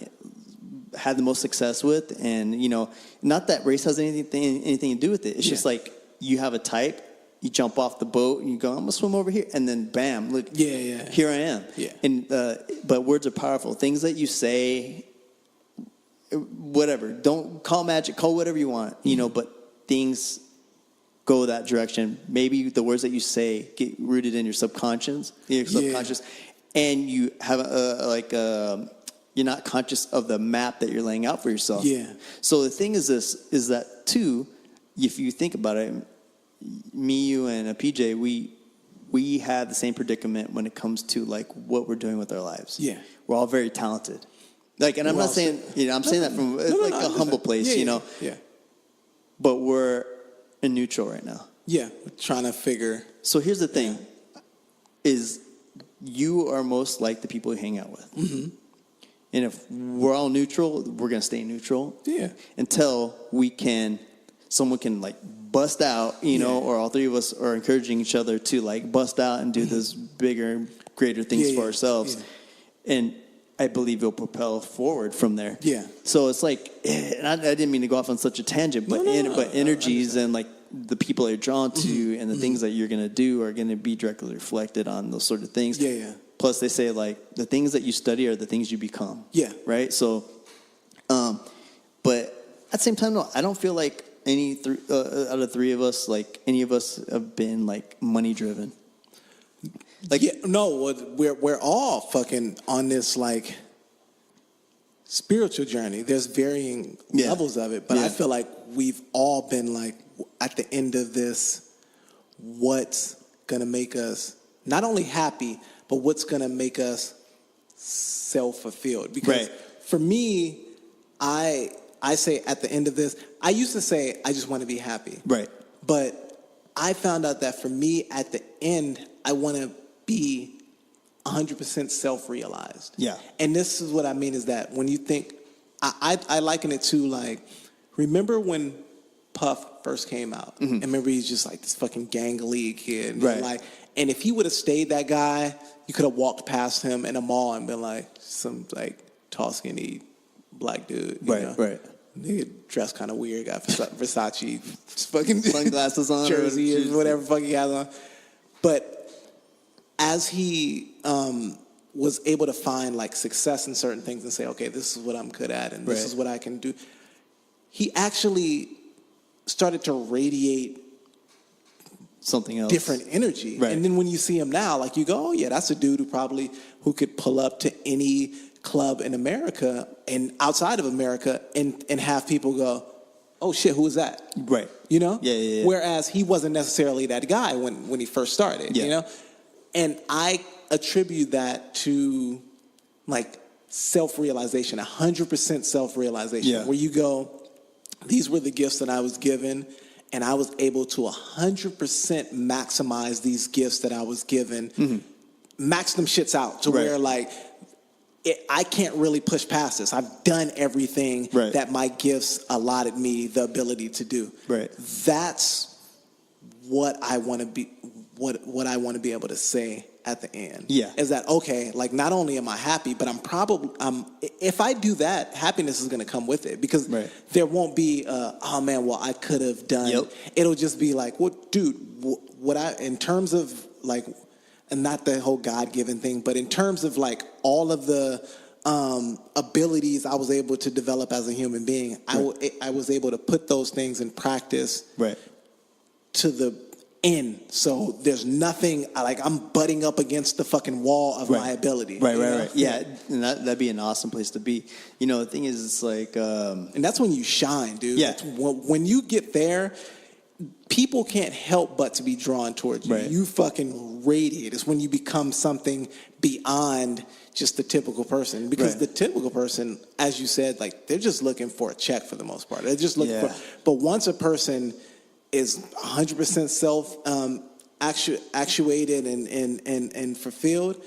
[SPEAKER 5] had the most success with, and you know, not that race has anything to do with it. It's just like you have a type, you jump off the boat and you go, I'm gonna swim over here, and then bam, look, here I am. Yeah. And but words are powerful. Things that you say, whatever. Don't call magic, call whatever you want, you know, but things go that direction. Maybe the words that you say get rooted in your subconscious, and you have you're not conscious of the map that you're laying out for yourself. Yeah. So the thing is that too, if you think about it, me, you, and a PJ, we had the same predicament when it comes to like what we're doing with our lives. Yeah. We're all very talented. Like, and I'm not saying, you know, I'm saying that from a humble place, you know. Yeah. But we're in neutral right now.
[SPEAKER 2] Yeah, we're trying to figure.
[SPEAKER 5] So here's the thing: is you are most like the people you hang out with. And if we're all neutral, we're gonna stay neutral. Yeah. Until someone can like bust out, you know, or all three of us are encouraging each other to like bust out and do this bigger, greater things for ourselves. And I believe it'll propel forward from there. Yeah. So it's like, and I didn't mean to go off on such a tangent, but but energies and like the people that you're drawn to and the things that you're going to do are going to be directly reflected on those sort of things.
[SPEAKER 2] Yeah, yeah.
[SPEAKER 5] Plus, they say, like, the things that you study are the things you become.
[SPEAKER 2] Yeah.
[SPEAKER 5] Right? So, but at the same time, no, I don't feel like out of three of us, like, any of us have been, like, money-driven.
[SPEAKER 2] Like, yeah, no, we're all fucking on this, like, spiritual journey. There's varying levels of it, but I feel like we've all been, like, at the end of this, what's going to make us not only happy, but what's going to make us self-fulfilled. Because for me, I say at the end of this, I used to say, I just want to be happy.
[SPEAKER 5] Right.
[SPEAKER 2] But I found out that for me, at the end, I want to be 100% self-realized.
[SPEAKER 5] Yeah.
[SPEAKER 2] And this is what I mean is that when you think, I liken it to, like, remember when Puff first came out? And remember he's just like this fucking gangly kid.
[SPEAKER 5] Right.
[SPEAKER 2] Like, and if he would have stayed that guy, you could have walked past him in a mall and been like, some, like, tall, skinny black dude. You know?
[SPEAKER 5] Right.
[SPEAKER 2] Nigga dressed kind of weird, got Versace fucking
[SPEAKER 5] Sunglasses on.
[SPEAKER 2] jersey or whatever fuck he has on. But as he was able to find, like, success in certain things and say, okay, this is what I'm good at and this is what I can do, he actually started to radiate
[SPEAKER 5] something else,
[SPEAKER 2] different energy.
[SPEAKER 5] Right.
[SPEAKER 2] And then when you see him now, like, you go, oh yeah, that's a dude who could pull up to any club in America and outside of America and have people go, oh shit, who is that?
[SPEAKER 5] Right.
[SPEAKER 2] You know?
[SPEAKER 5] Yeah.
[SPEAKER 2] Whereas he wasn't necessarily that guy when he first started, you know? And I attribute that to, like, self-realization, 100% self-realization, where you go, these were the gifts that I was given, and I was able to 100% maximize these gifts that I was given, max them shits out to where, like, I can't really push past this. I've done everything that my gifts allotted me the ability to do. Right. That's what I want to be. What I want to be able to say at the end. Yeah. Is that, okay, like, not only am I happy, but if I do that, happiness is going to come with it, because there won't be, oh man, well, I could have done. Yep. It'll just be like, well, dude, in terms of, like, and not the whole God-given thing, but in terms of, like, all of the abilities I was able to develop as a human being, I was able to put those things in practice to the end. So there's nothing, like, I'm butting up against the fucking wall of my ability. Right.
[SPEAKER 5] Yeah, and that'd be an awesome place to be. You know, the thing is, it's like...
[SPEAKER 2] and that's when you shine, dude.
[SPEAKER 5] Yeah.
[SPEAKER 2] When you get there, people can't help but to be drawn towards you. You fucking radiate. It's when you become something beyond just the typical person. Because the typical person, as you said, like, they're just looking for a check for the most part. They're just looking for... But once a person is 100% self actuated and fulfilled,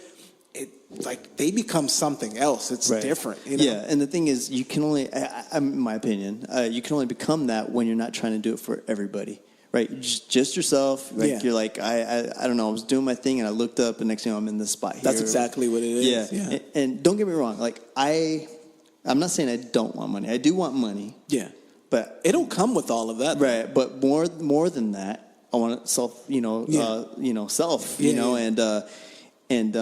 [SPEAKER 2] like, they become something else. It's different. You know?
[SPEAKER 5] Yeah, and the thing is, you can only, in my opinion, you can only become that when you're not trying to do it for everybody. Right, just yourself. Like, you're like, I don't know. I was doing my thing and I looked up, and next thing I'm in this spot here.
[SPEAKER 2] That's exactly what it is.
[SPEAKER 5] Yeah. And don't get me wrong. Like, I'm not saying I don't want money. I do want money. Yeah. But
[SPEAKER 2] it'll come with all of that.
[SPEAKER 5] Right. But more than that, I want self. Self. And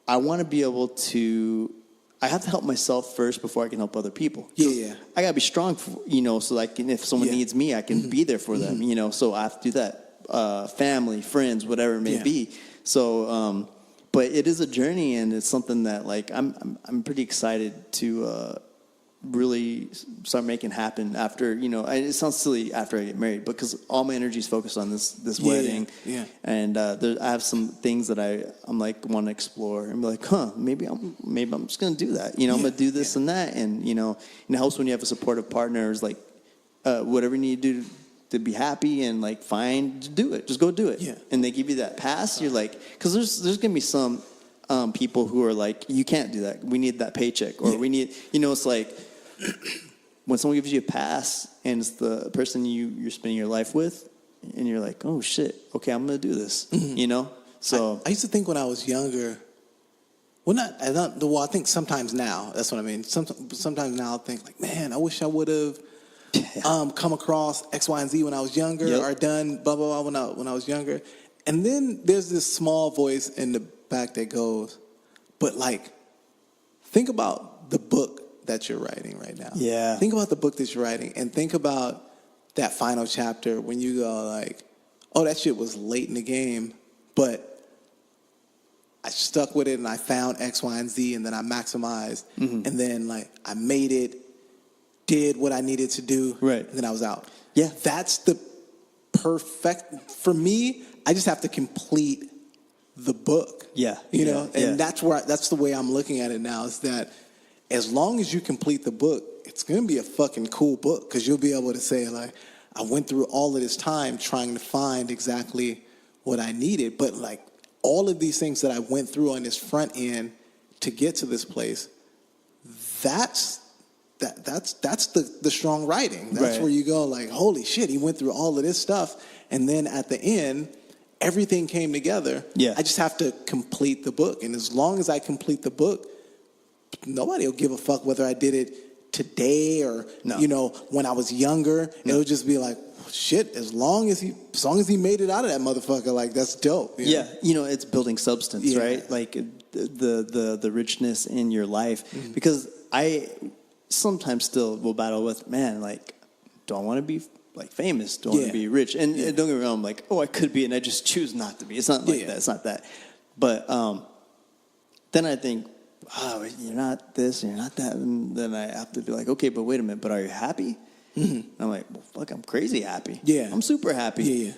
[SPEAKER 5] I want to be able to. I have to help myself first before I can help other people. Yeah. I gotta be strong, so I can. If someone needs me, I can be there for them. So I have to do that. Family, friends, whatever it may be. So, but it is a journey, and it's something that, like, I'm pretty excited to really start making happen after, it sounds silly after I get married, because all my energy is focused on this wedding. Yeah. And I have some things that I'm like, want to explore and be like, maybe I'm just going to do that. I'm going to do this and that. And, it helps when you have a supportive partner. It's like, whatever you need to do to be happy and, like, do it. Just go do it. Yeah. And they give you that pass. You're like, because there's going to be some people who are like, you can't do that. We need that paycheck, or we need, it's like, when someone gives you a pass and it's the person you're spending your life with, and you're like, oh shit, okay, I'm gonna do this. So
[SPEAKER 2] I used to think when I was younger, I think sometimes now, that's what I mean. Sometimes now I think, like, man, I wish I would have come across X, Y, and Z when I was younger,
[SPEAKER 5] Yep.
[SPEAKER 2] or done blah, blah, blah when I was younger. And then there's this small voice in the back that goes, but like, think about the book that you're writing right now.
[SPEAKER 5] Yeah.
[SPEAKER 2] Think about the book that you're writing, and think about that final chapter when you go like, oh, that shit was late in the game, but I stuck with it and I found X, Y, and Z, and then I maximized, and then like I made it, did what I needed to do,
[SPEAKER 5] right,
[SPEAKER 2] and then I was out.
[SPEAKER 5] Yeah,
[SPEAKER 2] that's the perfect for me. I just have to complete the book.
[SPEAKER 5] Yeah,
[SPEAKER 2] you know, and
[SPEAKER 5] yeah.
[SPEAKER 2] that's the way I'm looking at it now. Is that as long as you complete the book, it's gonna be a fucking cool book because you'll be able to say like, I went through all of this time trying to find exactly what I needed, but like all of these things that I went through on this front end to get to this place, that's the strong writing. That's
[SPEAKER 5] right.
[SPEAKER 2] where you go like, holy shit, he went through all of this stuff, and then at the end, everything came together.
[SPEAKER 5] Yeah.
[SPEAKER 2] I just have to complete the book, and as long as I complete the book, nobody will give a fuck whether I did it today or when I was younger. No. It'll just be like, shit, as long as he made it out of that motherfucker, like that's dope.
[SPEAKER 5] Yeah, it's building substance, right? Like the richness in your life. Because I sometimes still will battle with, man, like, do I want to be like famous? Do I want to be rich? And don't get me wrong, I'm like, oh, I could be, and I just choose not to be. It's not like that. It's not that. But then I think, oh, you're not this, you're not that, and then I have to be like, okay, but wait a minute, but are you happy? I'm like, well, fuck, I'm crazy happy.
[SPEAKER 2] Yeah,
[SPEAKER 5] I'm super happy.
[SPEAKER 2] Yeah.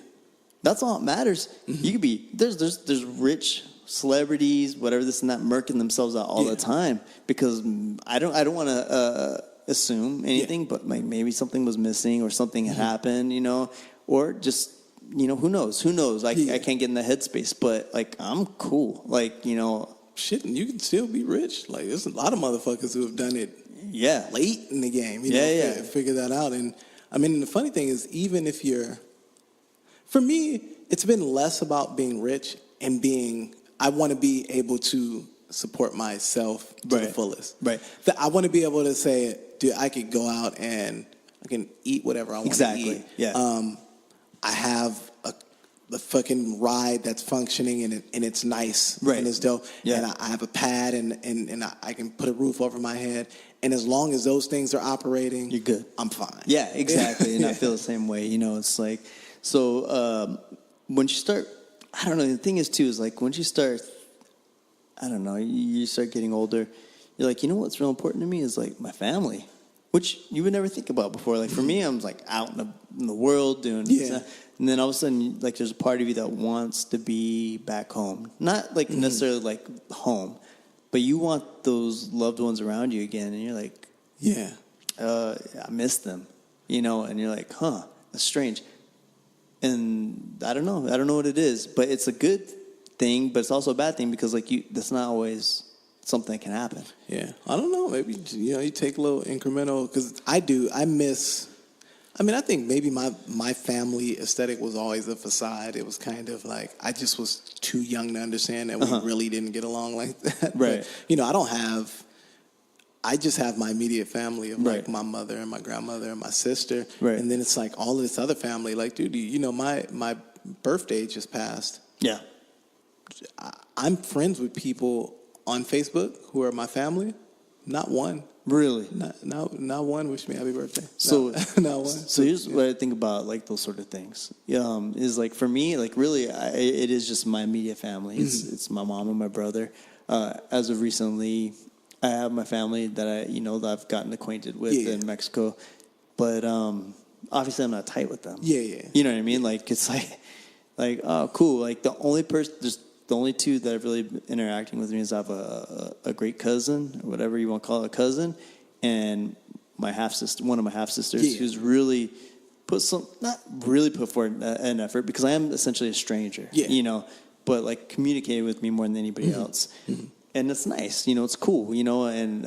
[SPEAKER 5] That's all that matters. You could be there's rich celebrities, whatever, this and that, murking themselves out all the time because I don't want to assume anything, but like maybe something was missing or something had happened, or just who knows? I can't get in the headspace, but like I'm cool, like
[SPEAKER 2] shit, and you can still be rich. Like there's a lot of motherfuckers who have done it.
[SPEAKER 5] Yeah,
[SPEAKER 2] late in the game, figure that out. And I mean, the funny thing is, even if for me, it's been less about being rich and I want to be able to support myself to the fullest. Right. I want to be able to say, dude, I could go out and I can eat whatever I want to eat.
[SPEAKER 5] Yeah.
[SPEAKER 2] I have the fucking ride that's functioning and it's nice and it's dope. Yeah. And I have a pad and I can put a roof over my head. And as long as those things are operating, you're good. I'm fine.
[SPEAKER 5] Yeah, exactly. And I feel the same way. It's like, so once you start, I don't know, the thing is too, is like once you start, I don't know, you start getting older, you're like, what's real important to me is like my family, which you would never think about before. Like for me, I'm like out in the world doing stuff. And then all of a sudden, like there's a part of you that wants to be back home. Not like necessarily like home, but you want those loved ones around you again. And you're like, I miss them, and you're like, that's strange. And I don't know what it is, but it's a good thing, but it's also a bad thing because like that's not always something that can happen.
[SPEAKER 2] Yeah. I don't know. Maybe, you take a little incremental, because I miss, I think maybe my family aesthetic was always a facade. It was kind of like, I just was too young to understand that we really didn't get along like that.
[SPEAKER 5] Right.
[SPEAKER 2] But, I just have my immediate family of like my mother and my grandmother and my sister. Right. And then it's like all of this other family. Like, dude, my birthday just passed. Yeah. I'm friends with people on Facebook who are my family. Not one. Really? Not one wish me happy birthday.
[SPEAKER 5] So
[SPEAKER 2] not one.
[SPEAKER 5] So here's what I think about like those sort of things. Is like for me, like really, it is just my immediate family. It's my mom and my brother. As of recently, I have my family that that I've gotten acquainted with in Mexico, but obviously I'm not tight with them. Yeah. You know what I mean? Like it's like oh cool. Like the only two that I've really been interacting with me is I have a great cousin, or whatever you want to call it, a cousin, and my half sister, one of my half sisters, who's really not really put forward an effort, because I am essentially a stranger, but like communicating with me more than anybody else. And it's nice, it's cool, and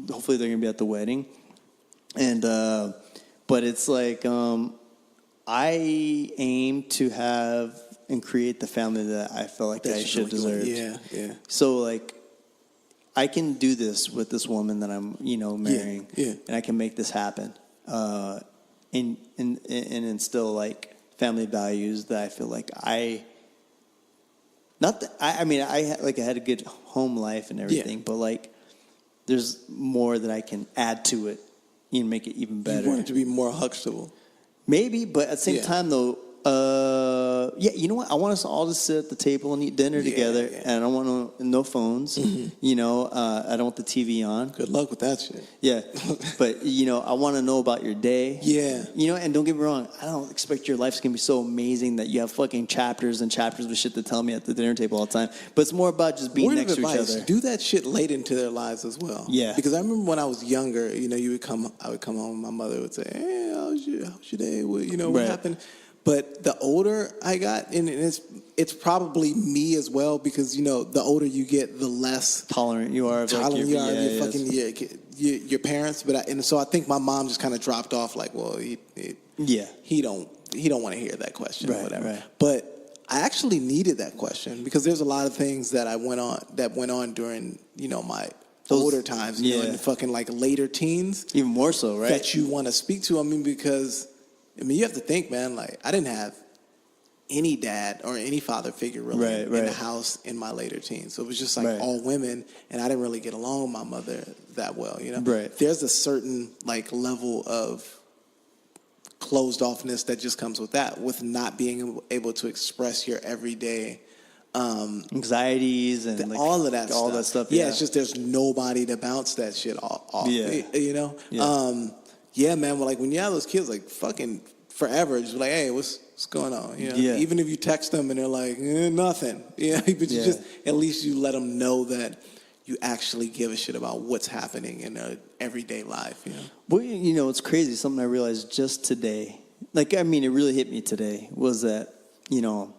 [SPEAKER 5] hopefully they're going to be at the wedding. And, but it's like, I aim to have and create the family that I feel like I should deserve. Yeah. So like, I can do this with this woman that I'm, marrying, and I can make this happen. and instill like family values that I feel like I had a good home life and everything, but like there's more that I can add to it and make it even better.
[SPEAKER 2] You want it to be more Huxtable.
[SPEAKER 5] Maybe, but at the same time though, you know what? I want us all to sit at the table and eat dinner together, and I don't want no phones. You know, I don't want the TV on.
[SPEAKER 2] Good luck with that shit.
[SPEAKER 5] Yeah, but you know, I want to know about your day.
[SPEAKER 2] Yeah,
[SPEAKER 5] you know, and don't get me wrong, I don't expect your life's gonna be so amazing that you have fucking chapters and chapters of shit to tell me at the dinner table all the time. But it's more about just being next to each other.
[SPEAKER 2] Do that shit late into their lives as well.
[SPEAKER 5] Yeah,
[SPEAKER 2] because I remember when I was younger, you know, I would come home, my mother would say, "Hey, how's your day? What, you know, what happened?" But the older I got, and it's probably me as well, because you know, the older you get, the less
[SPEAKER 5] tolerant you are of
[SPEAKER 2] your parents. But so I think my mom just kind of dropped off, like, well, he don't want to hear that question or whatever. Right. But I actually needed that question, because there's a lot of things that went on during, you know, my older times, you know, in the fucking like later teens,
[SPEAKER 5] even more so, right?
[SPEAKER 2] That you want to speak to. I mean, because you have to think, man, like I didn't have any dad or any father figure really in the house in my later teens. So it was just like all women, and I didn't really get along with my mother that well, you know? Right. There's a certain like level of closed offness that just comes with that, with not being able to express your everyday
[SPEAKER 5] anxieties and like,
[SPEAKER 2] all of that
[SPEAKER 5] all
[SPEAKER 2] stuff.
[SPEAKER 5] that stuff.
[SPEAKER 2] Yeah, it's just there's nobody to bounce that shit off. You know? Yeah, man. Well, like when you have those kids, like fucking forever, just like, hey, what's going on? You know? Even if you text them and they're like, nothing. Yeah, but you just at least you let them know that you actually give a shit about what's happening in their everyday life. You know.
[SPEAKER 5] Well, you know, it's crazy. Something I realized just today. Like, I mean, it really hit me today. Was that, you know,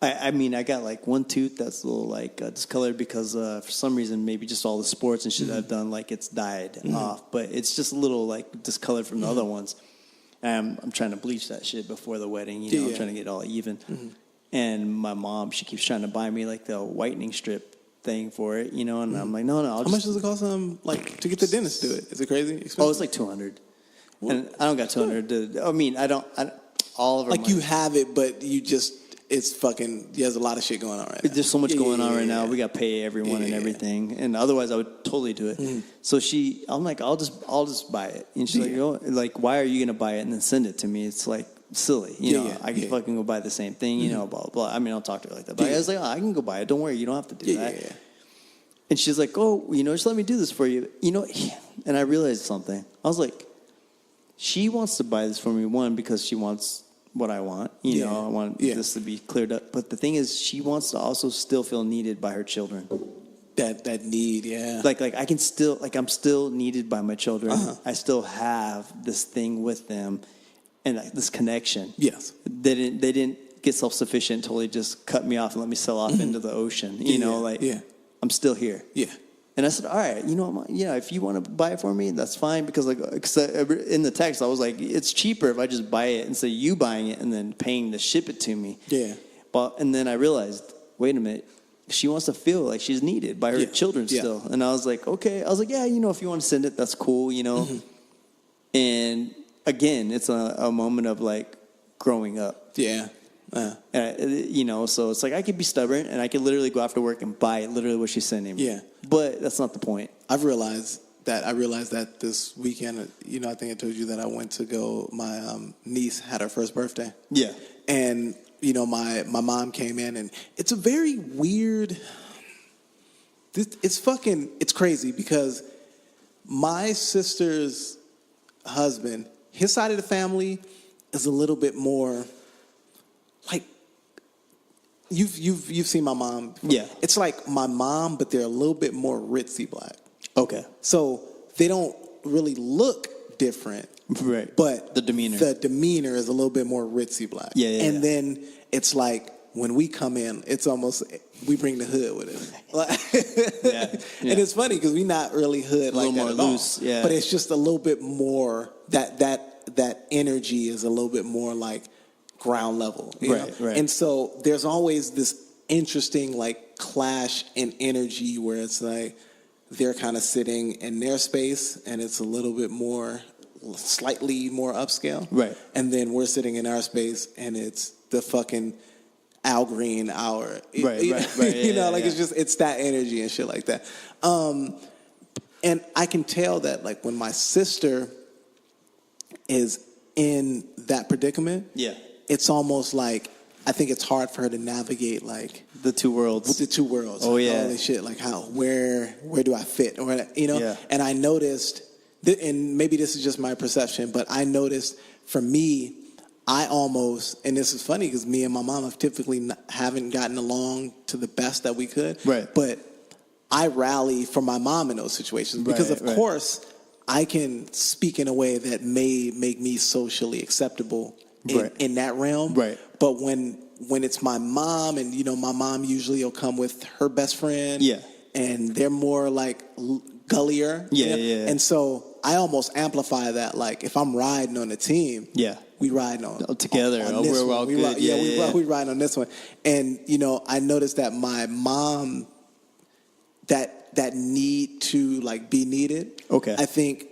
[SPEAKER 5] I mean, I got like one tooth that's a little like discolored because for some reason, maybe just all the sports and shit I've done, like it's died off. But it's just a little like discolored from the other ones. I'm trying to bleach that shit before the wedding. You know, I'm trying to get it all even. And my mom, she keeps trying to buy me like the whitening strip thing for it, you know. And I'm like, no.
[SPEAKER 2] How much does it cost like to get the dentist to do it? Is it crazy expensive?
[SPEAKER 5] Oh, it's like $200. And I don't got $200. I mean, I don't all of our
[SPEAKER 2] like
[SPEAKER 5] money.
[SPEAKER 2] You have it, but you just. It's fucking. There's a lot of shit going on right now.
[SPEAKER 5] There's so much going on right now. We got to pay everyone and everything, and otherwise I would totally do it. So I'm like, I'll just buy it. And she's like, like, why are you gonna buy it and then send it to me? It's like silly, you know. I can fucking go buy the same thing, you know. Blah blah blah. I mean, I'll talk to her like that. But I was like, I can go buy it. Don't worry, you don't have to do that. And she's like, oh, you know, just let me do this for you, you know. And I realized something. I was like, she wants to buy this for me, one, because she wants what I want, you know, I want this to be cleared up. But the thing is, she wants to also still feel needed by her children.
[SPEAKER 2] That need,
[SPEAKER 5] Like I can still, like I'm still needed by my children. I still have this thing with them, and like, this connection.
[SPEAKER 2] Yes,
[SPEAKER 5] they didn't get self-sufficient until they just cut me off and let me sail off into the ocean. You know, like I'm still here. Yeah. And I said, all right, you know, if you want to buy it for me, that's fine. Because in the text, I was like, it's cheaper if I just buy it instead of you buying it and then paying to ship it to me. Yeah. And then I realized, wait a minute, she wants to feel like she's needed by her children still. And I was like, okay. I was like, yeah, you know, if you want to send it, that's cool, you know. And again, it's a moment of like growing up. Yeah. You know, so it's like I could be stubborn and I could literally go after work and buy literally what she's sending me. Yeah. But that's not the point.
[SPEAKER 2] I realized that this weekend, you know, I think I told you that I went to go, my niece had her first birthday. Yeah. And, you know, my mom came in, and it's a very weird, it's crazy because my sister's husband, his side of the family is a little bit more like, you've seen my mom. Yeah. It's like my mom, but they're a little bit more ritzy black. Okay. So they don't really look different. Right. But the demeanor is a little bit more ritzy black. Yeah. And then it's like when we come in, it's almost, we bring the hood with us. And it's funny because we're not really hood like that at all. A little more loose. Yeah. But it's just a little bit more, that energy is a little bit more like ground level, you know? Right. And so there's always this interesting like clash in energy where it's like they're kind of sitting in their space and it's a little bit more slightly more upscale.
[SPEAKER 5] Right.
[SPEAKER 2] And then we're sitting in our space and it's the fucking Al Green hour.
[SPEAKER 5] Right.
[SPEAKER 2] You know,
[SPEAKER 5] Yeah.
[SPEAKER 2] it's just, it's that energy and shit like that. And I can tell that, like, when my sister is in that predicament,
[SPEAKER 5] Yeah.
[SPEAKER 2] it's almost like, I think it's hard for her to navigate, like,
[SPEAKER 5] The two worlds.
[SPEAKER 2] with the two worlds.
[SPEAKER 5] Oh, yeah.
[SPEAKER 2] Holy shit, like, where do I fit? Or, you know?
[SPEAKER 5] Yeah.
[SPEAKER 2] And I noticed, and maybe this is just my perception, but I noticed for me, I almost, and this is funny because me and my mom have typically haven't gotten along to the best that we could.
[SPEAKER 5] Right.
[SPEAKER 2] But I rally for my mom in those situations because, of course, I can speak in a way that may make me socially acceptable in that realm.
[SPEAKER 5] Right.
[SPEAKER 2] But when it's my mom, and, you know, my mom usually will come with her best friend.
[SPEAKER 5] Yeah.
[SPEAKER 2] And they're more like gullier.
[SPEAKER 5] Yeah,
[SPEAKER 2] you know?
[SPEAKER 5] yeah.
[SPEAKER 2] And so I almost amplify that. Like, if I'm riding on a team, we riding on
[SPEAKER 5] together.
[SPEAKER 2] on this
[SPEAKER 5] We're all
[SPEAKER 2] one.
[SPEAKER 5] good.
[SPEAKER 2] We riding on this one. And, you know, I noticed that my mom, that need to, like, be needed.
[SPEAKER 5] Okay.
[SPEAKER 2] I think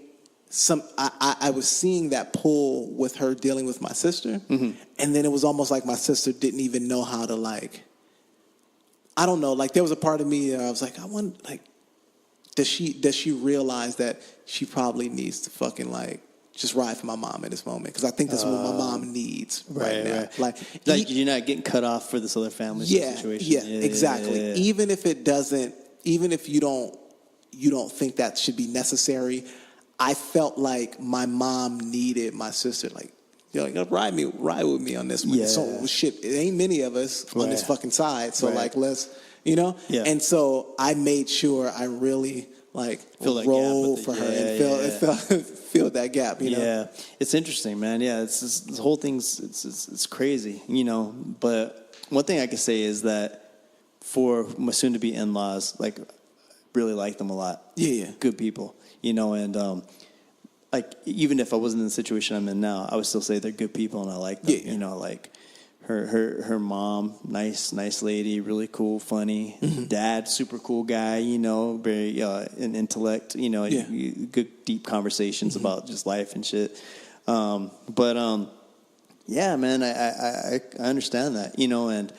[SPEAKER 2] I was seeing that pull with her dealing with my sister. Mm-hmm. And then it was almost like my sister didn't even know how to, like, I don't know, like, there was a part of me that I was like, I want, like, does she realize that she probably needs to fucking, like, just ride for my mom in this moment? Because I think that's what my mom needs right now.
[SPEAKER 5] Right. Like, you're not getting cut off for this other family situation.
[SPEAKER 2] Yeah, exactly. Even if it doesn't, even if you don't think that should be necessary, I felt like my mom needed my sister, like, you know, ride with me on this one.
[SPEAKER 5] Yeah.
[SPEAKER 2] So shit, it ain't many of us on this fucking side. So like, let's, you know?
[SPEAKER 5] Yeah.
[SPEAKER 2] And so I made sure I really, like, roll for her and fill that gap, you know?
[SPEAKER 5] Yeah. It's interesting, man. Yeah. It's just, this whole thing's, it's crazy, you know? But one thing I can say is that for my soon-to-be in-laws, like, really like them a lot.
[SPEAKER 2] Yeah.
[SPEAKER 5] Good people, you know, and, like, even if I wasn't in the situation I'm in now, I would still say they're good people and I like them. You know, like her mom, nice lady, really cool, funny. Mm-hmm. Dad, super cool guy, you know, very an intellect, you know, good deep conversations about just life and shit. Yeah, man, I understand that, you know, and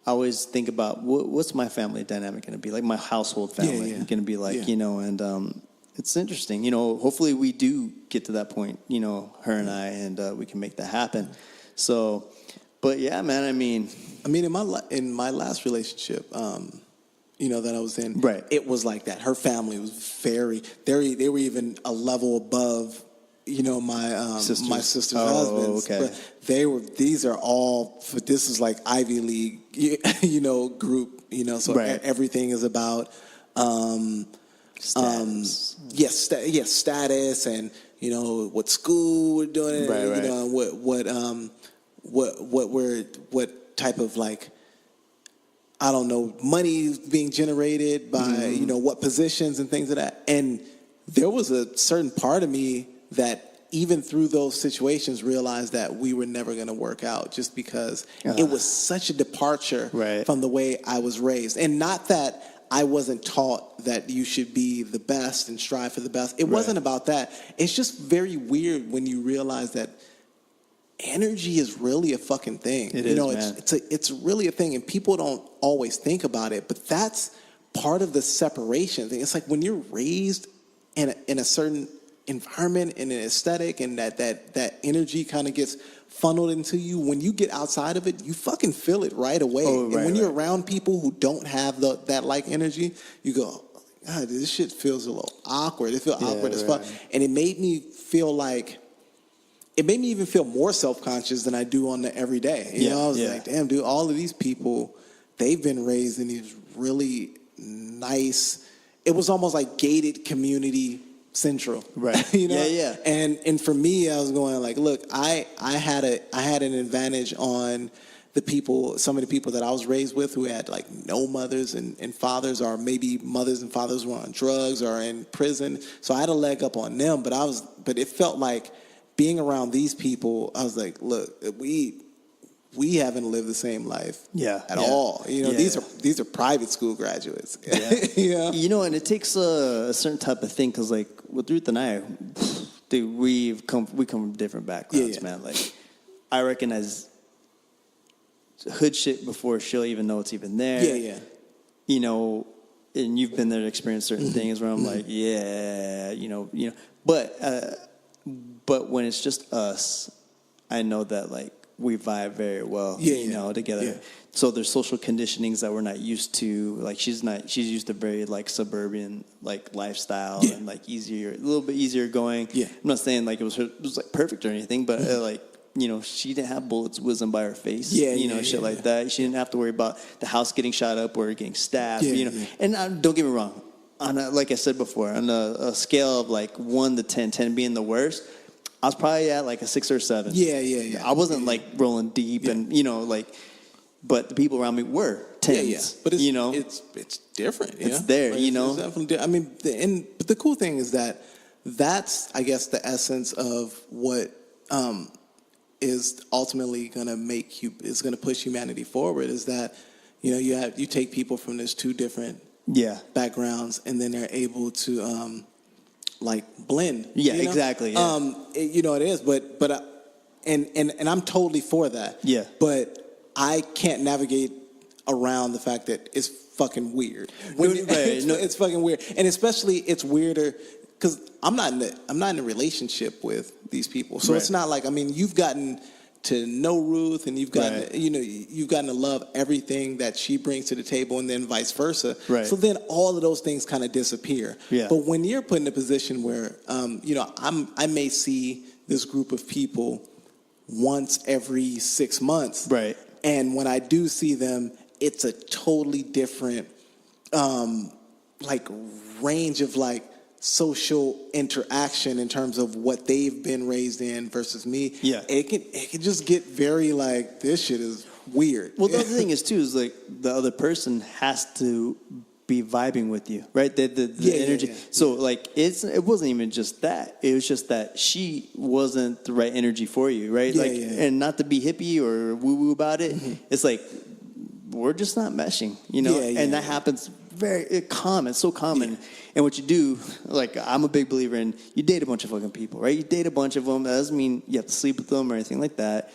[SPEAKER 5] I always think about what's my family dynamic going to be like, my household family going to be like, you know, and it's interesting, you know, hopefully we do get to that point, you know, her and I, and we can make that happen. So, but yeah, man, I mean, in my last relationship, you know, that I was in, it was like that. Her family was they were even a level above, you know, my sister's husbands. But these are all, this is like Ivy League, you know, group, you know, so everything is about, status. Status, and, you know, what school we're doing, you know, what type of, like, I don't know, money being generated by, you know, what positions and things of that. And there was a certain part of me that even through those situations realized that we were never going to work out, just because it was such a departure from the way I was raised. And not that I wasn't taught that you should be the best and strive for the best. It wasn't about that. It's just very weird when you realize that energy is really a fucking thing. It
[SPEAKER 2] you
[SPEAKER 5] is,
[SPEAKER 2] know,
[SPEAKER 5] man.
[SPEAKER 2] it's really a thing, and people don't always think about it. But that's part of the separation thing. It's like when you're raised in a certain environment, in an aesthetic, and that energy kind of gets funneled into you. When you get outside of it, you fucking feel it right away. And when you're around people who don't have that like energy, you go, God, this shit feels a little awkward. It feels awkward as fuck. And it made me feel like, it made me even feel more self-conscious than I do on the everyday. You know, I was like, damn, dude, all of these people, they've been raised in these really nice, it was almost like gated community central. You know? And for me, I was going like, look, I had an advantage on some of the people that I was raised with who had like no mothers and fathers, or maybe mothers and fathers were on drugs or in prison. So I had a leg up on them, but it felt like being around these people, I was like, look, we haven't lived the same life at all. You know, these are private school graduates. You know?
[SPEAKER 5] You know, and it takes a certain type of thing, because like with Ruth and I, dude, we come from different backgrounds, man. Like, I recognize hood shit before she'll even know it's even there.
[SPEAKER 2] Yeah.
[SPEAKER 5] You know, and you've been there to experience certain things where I'm like, yeah, you know. But when it's just us, I know that like we vibe very well, you know, together. Yeah. So there's social conditionings that we're not used to. Like she's used to very like suburban like lifestyle and like a little bit easier going. Yeah. I'm not saying like it was like perfect or anything, but like, you know, she didn't have bullets whizzing by her face. Shit like that. She didn't have to worry about the house getting shot up or getting stabbed. And don't get me wrong. Like I said before, on a scale of like 1 to 10, 10 being the worst, I was probably at like a 6 or 7. Yeah. I wasn't like rolling deep and, you know, like, but the people around me were 10s.
[SPEAKER 2] But it's,
[SPEAKER 5] you know,
[SPEAKER 2] it's different.
[SPEAKER 5] It's there,
[SPEAKER 2] like,
[SPEAKER 5] you know.
[SPEAKER 2] It's definitely I mean, but the cool thing is that's, I guess, the essence of what is ultimately going to push humanity forward is that, you know, you take people from those two different backgrounds and then they're able to like blend.
[SPEAKER 5] Yeah,
[SPEAKER 2] you know?
[SPEAKER 5] Exactly. Yeah.
[SPEAKER 2] You know, it is, but and I'm totally for that.
[SPEAKER 5] Yeah.
[SPEAKER 2] But I can't navigate around the fact that it's fucking weird. It's fucking weird, and especially it's weirder because I'm not in a relationship with these people, so it's not like, I mean, you've gotten to know Ruth and you've gotten you've gotten to love everything that she brings to the table, and then vice versa. Right. So then all of those things kind of disappear. Yeah. But when you're put in a position where you know, I may see this group of people once every 6 months. Right. And when I do see them, it's a totally different like range of like social interaction in terms of what they've been raised in versus me. Yeah. It can just get very like, this shit is weird.
[SPEAKER 5] Well, the other thing is too is like the other person has to be vibing with you, right? The energy. Yeah. So like it wasn't even just that. It was just that she wasn't the right energy for you, right? And not to be hippie or woo woo about it. Mm-hmm. It's like we're just not meshing, you know. And that happens very common, so common. Yeah. And what you do, like I'm a big believer in, you date a bunch of fucking people, right? You date a bunch of them. That doesn't mean you have to sleep with them or anything like that.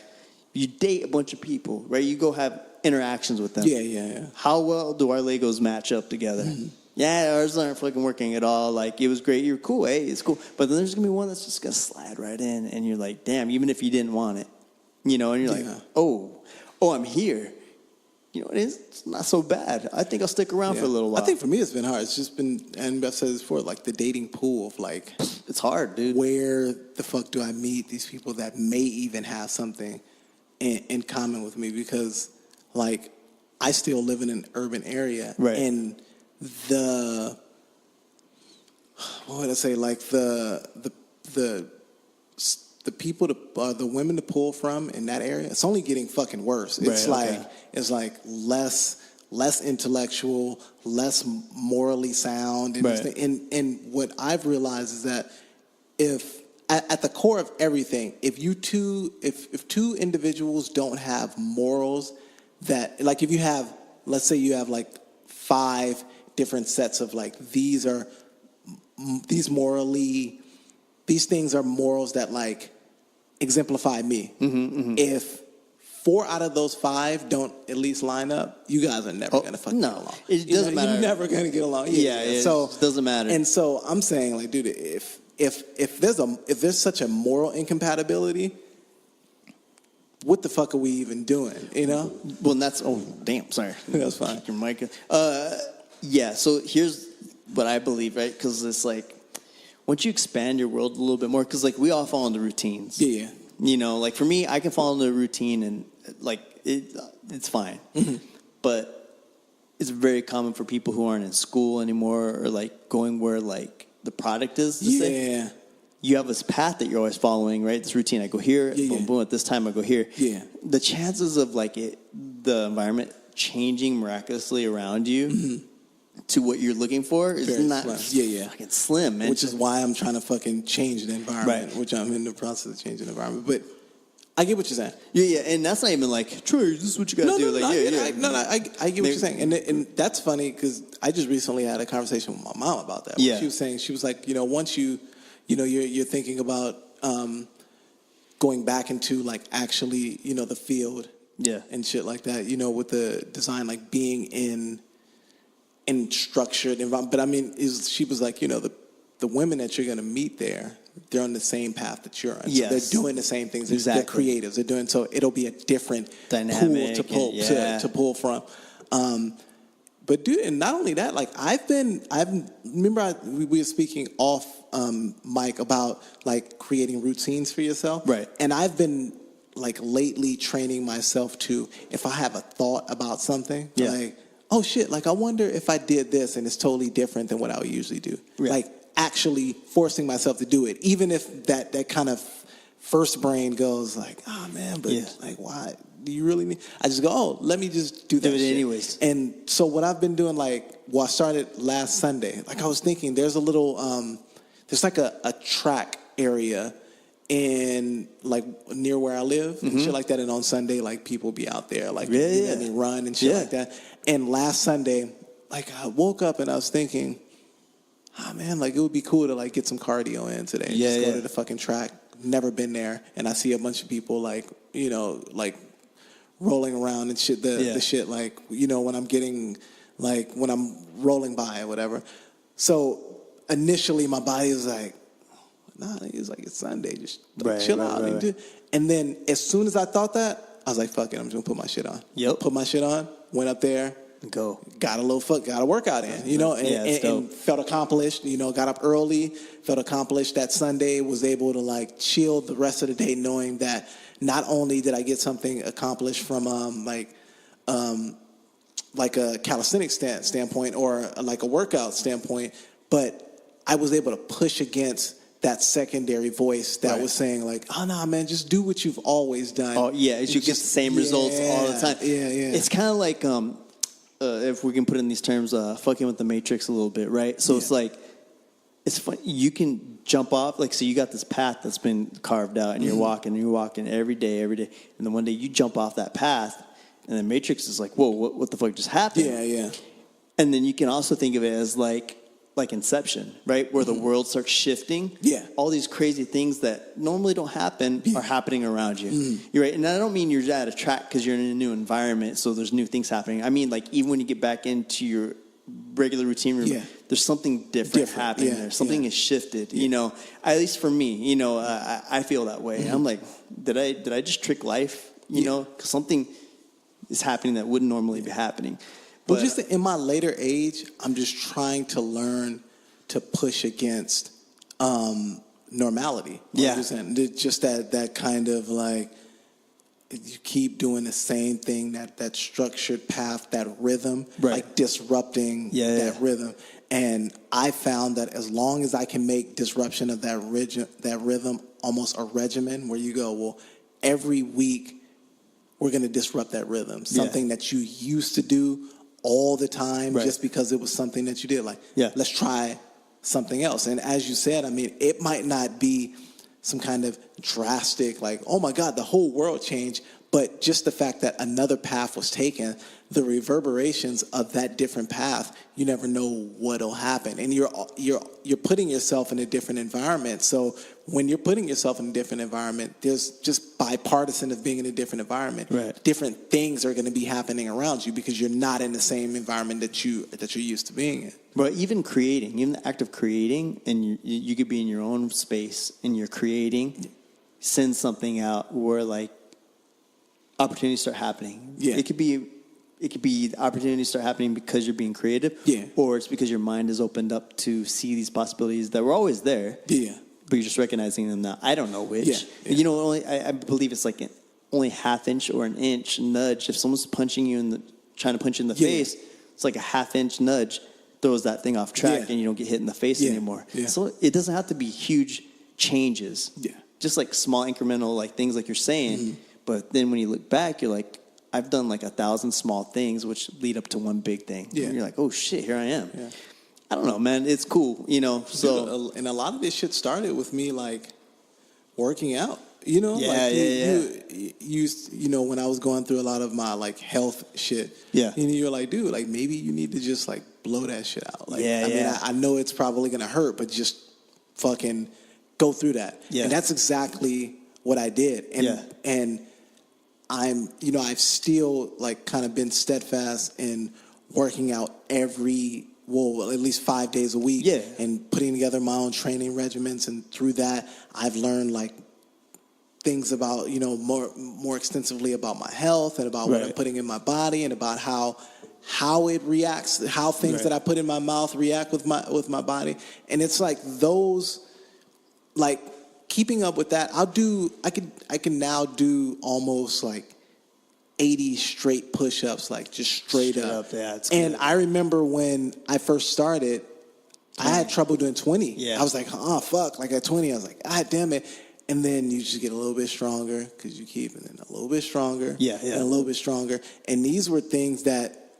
[SPEAKER 5] You date a bunch of people, right? You go have interactions with them. Yeah. How well do our Legos match up together? Mm-hmm. Yeah, ours aren't fucking working at all. Like, it was great. You're cool. Hey, it's cool. But then there's going to be one that's just going to slide right in. And you're like, damn, even if you didn't want it. You know, and you're like, oh, I'm here. You know, it's not so bad. I think I'll stick around for a little while.
[SPEAKER 2] I think for me it's been hard. It's just been, and I've said this before, like the dating pool of like.
[SPEAKER 5] It's hard, dude.
[SPEAKER 2] Where the fuck do I meet these people that may even have something in common with me? Because, like, I still live in an urban area. Right. And what would I say? Like the people the women to pull from in that area, it's only getting fucking worse. It's it's like less intellectual, less morally sound, and what I've realized is that if at the core of everything, if two individuals don't have morals that, like, if you have, let's say you have like 5 different sets of like, these things are morals that like exemplify me. If 4 out of those 5 don't at least line up, you guys are never gonna fucking get along.
[SPEAKER 5] It doesn't matter.
[SPEAKER 2] You're never gonna get along.
[SPEAKER 5] So it doesn't matter.
[SPEAKER 2] And so I'm saying, like, dude, if there's such a moral incompatibility, what the fuck are we even doing? You know?
[SPEAKER 5] Well, and that's sorry.
[SPEAKER 2] That's fine.
[SPEAKER 5] Your mic. So here's what I believe, right? Because it's like, once you expand your world a little bit more, because like we all fall into routines. Yeah. You know, like for me, I can fall into a routine and like it's fine. Mm-hmm. But it's very common for people who aren't in school anymore or like going where like the product is. Yeah. You have this path that you're always following, right? This routine. I go here, boom, boom. At this time, I go here. Yeah. The chances of like the environment changing miraculously around you. Mm-hmm. To what you're looking for is very not fucking slim, man.
[SPEAKER 2] Which is why I'm trying to fucking change the environment, which I'm in the process of changing the environment. But I get what you're saying.
[SPEAKER 5] Yeah, and that's not even like, Troy, this is what you got to do.
[SPEAKER 2] I get what you're saying. And that's funny because I just recently had a conversation with my mom about that. Yeah. She was saying, she was like, you know, once you You know, you're thinking about going back into like actually, you know, the field, and shit like that. You know, with the design, like being in structured environment. But I mean, she was like, you know, the women that you're gonna meet there, they're on the same path that you're on.
[SPEAKER 5] Yes.
[SPEAKER 2] So they're doing the same things.
[SPEAKER 5] Exactly.
[SPEAKER 2] They're creatives. They're doing, so it'll be a different
[SPEAKER 5] dynamic
[SPEAKER 2] pool to pull from. But dude, and not only that, like we were speaking off mic about like creating routines for yourself.
[SPEAKER 5] Right.
[SPEAKER 2] And I've been like lately training myself to, if I have a thought about something, like, oh shit, like I wonder if I did this and it's totally different than what I would usually do.
[SPEAKER 5] Yeah.
[SPEAKER 2] Like actually forcing myself to do it, even if that kind of first brain goes like, oh man, but like why do you really need? I just go, oh, let me just do that.
[SPEAKER 5] Do it
[SPEAKER 2] shit.
[SPEAKER 5] anyways.
[SPEAKER 2] And so what I've been doing, like, I started last Sunday. Like I was thinking, there's a little, there's like a track area in like near where I live and shit like that. And on Sunday, like people be out there, like and they run and shit like that. And last Sunday, like I woke up and I was thinking, oh man, like it would be cool to like get some cardio in today. Just go to the fucking track. Never been there, and I see a bunch of people like, you know, like rolling around and shit. The shit, like, you know, when I'm rolling by or whatever. So initially, my body was like, nah, it's Sunday, just chill out. And then as soon as I thought that, I was like, fuck it, I'm just gonna put my shit on. Put my shit on. Went up there. Got a workout in, you know, and felt accomplished, you know, got up early, felt accomplished that Sunday, was able to like chill the rest of the day knowing that not only did I get something accomplished from like a calisthenics standpoint or like a workout standpoint, but I was able to push against that secondary voice that was saying like, oh no, man, just do what you've always done.
[SPEAKER 5] Oh yeah, you get the same results all the time. It's kind of like if we can put it in these terms, fucking with the Matrix a little bit, right? So it's like, it's fun. You can jump off, like, so you got this path that's been carved out, and you're walking every day, and then one day you jump off that path, and then Matrix is like, whoa, what the fuck just happened? And then you can also think of it as like Inception, right? Where the world starts shifting. All these crazy things that normally don't happen are happening around you. You're right. And I don't mean you're out of track because you're in a new environment, so there's new things happening. I mean, like, even when you get back into your regular routine, there's something different happening there. Something has shifted, you know. At least for me, you know, I feel that way. I'm like, did I just trick life? You know, because something is happening that wouldn't normally be happening.
[SPEAKER 2] Well, just in my later age, I'm just trying to learn to push against normality. Just that kind of like, you keep doing the same thing, that structured path, that rhythm, like disrupting that rhythm. And I found that as long as I can make disruption of that rhythm almost a regimen, where you go, well, every week we're going to disrupt that rhythm. Something that you used to do all the time just because it was something that you did. Like, let's try something else. And as you said, I mean, it might not be some kind of drastic, like, oh my God, the whole world changed. But just the fact that another path was taken, the reverberations of that different path, you never know what'll happen. And you're putting yourself in a different environment. So when you're putting yourself in a different environment, there's just bipartisan of being in a different environment. Different things are going to be happening around you because you're not in the same environment that you're used to being in.
[SPEAKER 5] But even the act of creating, and you could be in your own space and you're creating, send something out where like opportunities start happening. It could be the opportunities start happening because you're being creative, or it's because your mind is opened up to see these possibilities that were always there. But you're just recognizing them now. I don't know which. You know, I believe it's like only half inch or an inch nudge. If someone's punching you trying to punch you in the face, it's like a half inch nudge throws that thing off track and you don't get hit in the face anymore. So it doesn't have to be huge changes. Just like small incremental like things like you're saying. But then when you look back, you're like, I've done like 1,000 small things which lead up to one big thing. And you're like, oh shit, here I am. I don't know, man. It's cool, you know. So
[SPEAKER 2] and a lot of this shit started with me like working out. You know, you know, when I was going through a lot of my like health shit. And you're like, dude, like maybe you need to just like blow that shit out. Like, I mean, I know it's probably gonna hurt, but just fucking go through that.
[SPEAKER 5] Yeah.
[SPEAKER 2] And that's exactly what I did. And I'm, I've still like kind of been steadfast in working out at least 5 days a week.
[SPEAKER 5] Yeah.
[SPEAKER 2] And putting together my own training regimens. And through that, I've learned like things about, more extensively about my health and about what I'm putting in my body and about how it reacts, how things that I put in my mouth react with my body. And it's like those, like, keeping up with that, I can now do almost like 80 straight push-ups, like just straight up.
[SPEAKER 5] Yeah,
[SPEAKER 2] and I remember when I first started, I had trouble doing 20.
[SPEAKER 5] Yeah.
[SPEAKER 2] I was like, oh, fuck. Like at 20, I was like, ah, damn it. And then you just get a little bit stronger because you keep, and then a little bit stronger.
[SPEAKER 5] Yeah.
[SPEAKER 2] And a little bit stronger. And these were things that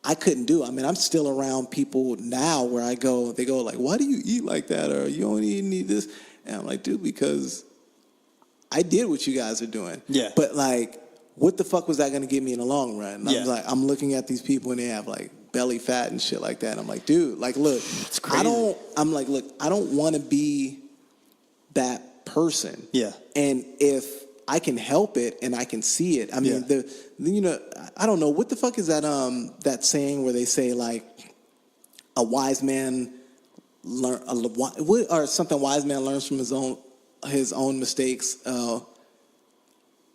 [SPEAKER 2] I couldn't do. I mean, I'm still around people now where they go like, why do you eat like that? Or you only need this. And I'm like, dude, because I did what you guys are doing.
[SPEAKER 5] Yeah.
[SPEAKER 2] But like, what the fuck was that going to get me in the long run?
[SPEAKER 5] Yeah.
[SPEAKER 2] I'm like, I'm looking at these people and they have like belly fat and shit like that. And I'm like, dude, like, look,
[SPEAKER 5] it's crazy.
[SPEAKER 2] I don't want to be that person.
[SPEAKER 5] Yeah.
[SPEAKER 2] And if I can help it and I can see it, I mean, I don't know, what the fuck is that saying where they say like a wise man or something wise man learns from his own mistakes.